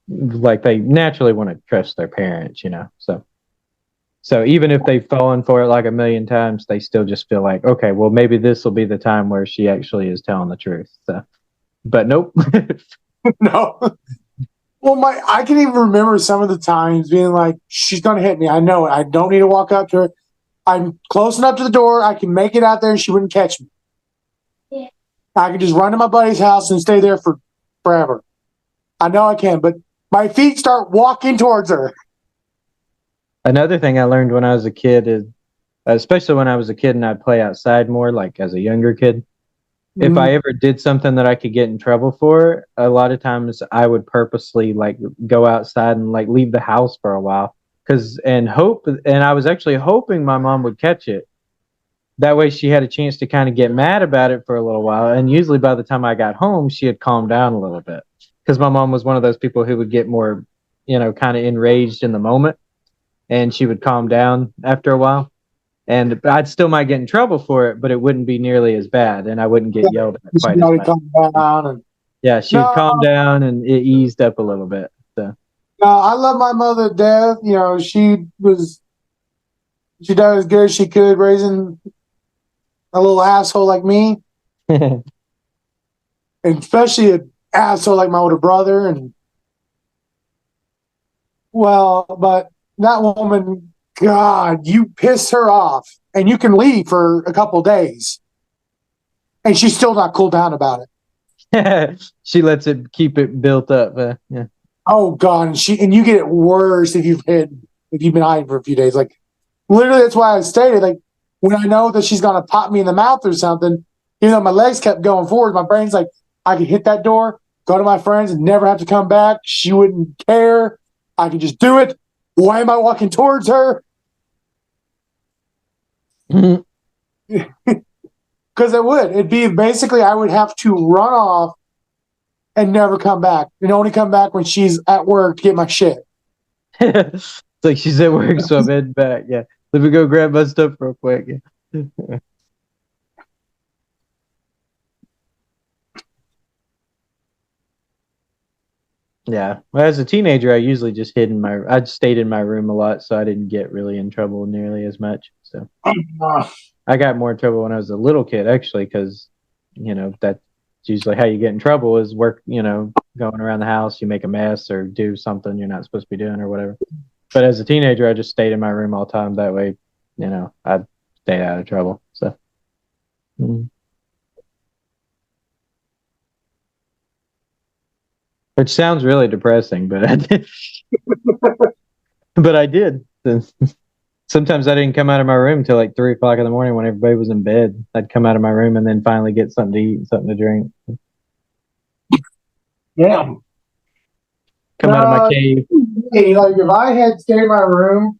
they naturally want to trust their parents, So even if they've fallen for it like a million times, they still just feel like, okay, well, maybe this will be the time where she actually is telling the truth. So, but nope. No. Well, I can even remember some of the times being like, she's going to hit me. I know it. I don't need to walk up to her. I'm close enough to the door. I can make it out there and she wouldn't catch me. Yeah. I could just run to my buddy's house and stay there for forever. I know I can, but my feet start walking towards her. Another thing I learned when I was a kid is, especially when I was a kid and I'd play outside more, like as a younger kid, if I ever did something that I could get in trouble for, a lot of times I would purposely go outside and leave the house for a while and I was actually hoping my mom would catch it. That way she had a chance to kind of get mad about it for a little while. And usually by the time I got home, she had calmed down a little bit because my mom was one of those people who would get more, kind of enraged in the moment, and she would calm down after a while. And I'd still might get in trouble for it, but it wouldn't be nearly as bad, and I wouldn't get yelled at quite as much. Yeah, she'd calm down, and it eased up a little bit. So. No, I love my mother to death. She did as good as she could raising a little asshole like me, and especially an asshole like my older brother. But that woman, God, you piss her off and you can leave for a couple days and she's still not cooled down about it. She lets it keep it built up. Yeah. Oh God. And you get it worse if you've been hiding for a few days. Literally, that's why I stated, when I know that she's going to pop me in the mouth or something, even though my legs kept going forward, my brain's like, I could hit that door, go to my friends and never have to come back. She wouldn't care. I could just do it. Why am I walking towards her? Because it would. It'd be basically I would have to run off and never come back. And only come back when she's at work to get my shit. It's like she's at work, so I'm heading back. Yeah. Let me go grab my stuff real quick. Yeah. Well, as a teenager, I usually just I stayed in my room a lot, so I didn't get really in trouble nearly as much. So I got more in trouble when I was a little kid, actually, because, that's usually how you get in trouble is work, going around the house, you make a mess or do something you're not supposed to be doing or whatever. But as a teenager, I just stayed in my room all the time. That way, I'd stay out of trouble. So. Which sounds really depressing, but I did. But I did. Sometimes I didn't come out of my room till 3 o'clock in the morning when everybody was in bed. I'd come out of my room and then finally get something to eat and something to drink. Yeah. Come out of my cave. If I had stayed in my room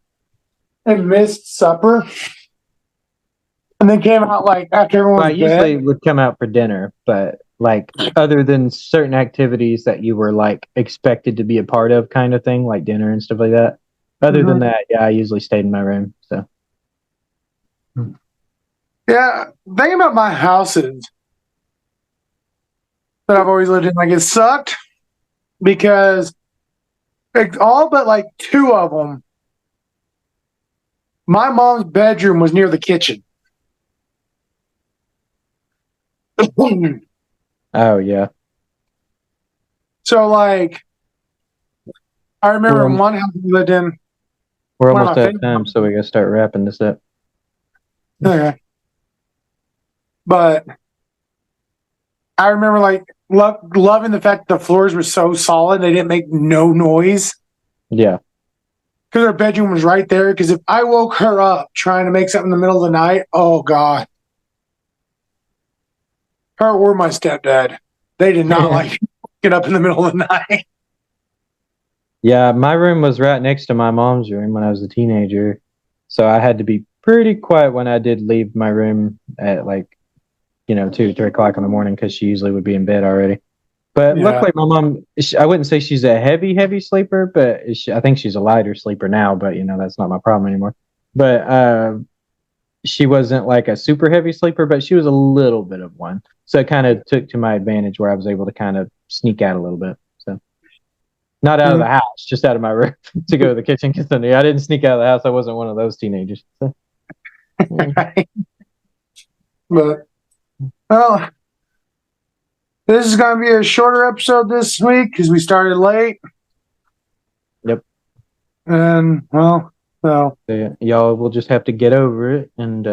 and missed supper and then came out after everyone was I usually would come out for dinner, but other than certain activities that you were expected to be a part of kind of thing, like dinner and stuff like that. Other than that, yeah, I usually stayed in my room. So Yeah, thing about my houses that I've always lived in, like it sucked because like, all but like two of them, my mom's bedroom was near the kitchen. Oh yeah. So like, I remember in Well, one house we lived in. we're One of almost my out of time, so we gotta start wrapping this up. Okay. But I remember like loving the fact that the floors were so solid they didn't make no noise Yeah. because her bedroom was right there. Because if I woke her up trying to make something in the middle of the night, oh god, her or my stepdad, they did not like get up in the middle of the night. Yeah, my room was right next to my mom's room when I was a teenager. So I had to be pretty quiet when I did leave my room at like, 2, 3 o'clock in the morning because she usually would be in bed already. But Yeah. luckily, my mom, I wouldn't say she's a heavy, heavy sleeper, but I think she's a lighter sleeper now, but that's not my problem anymore. But she wasn't like a super heavy sleeper, but she was a little bit of one. So it kind of took to my advantage where I was able to kind of sneak out a little bit. So not out of the house, just out of my room to go to the kitchen. Because I didn't sneak out of the house. I wasn't one of those teenagers. So. But well, this is going to be a shorter episode this week because we started late. Yep. And well, so Yeah, y'all will just have to get over it and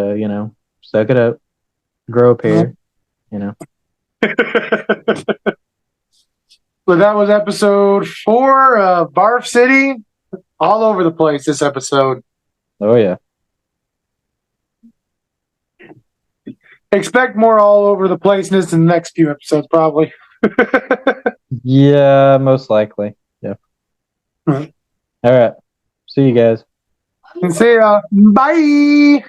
suck it up, grow a pair. But that was episode 4 of Barf City. All over the place this episode. Oh yeah. Expect more all over the placeness in the next few episodes, probably. Yeah, most likely. Yeah. Mhm. All right. See you guys. And see ya. Bye.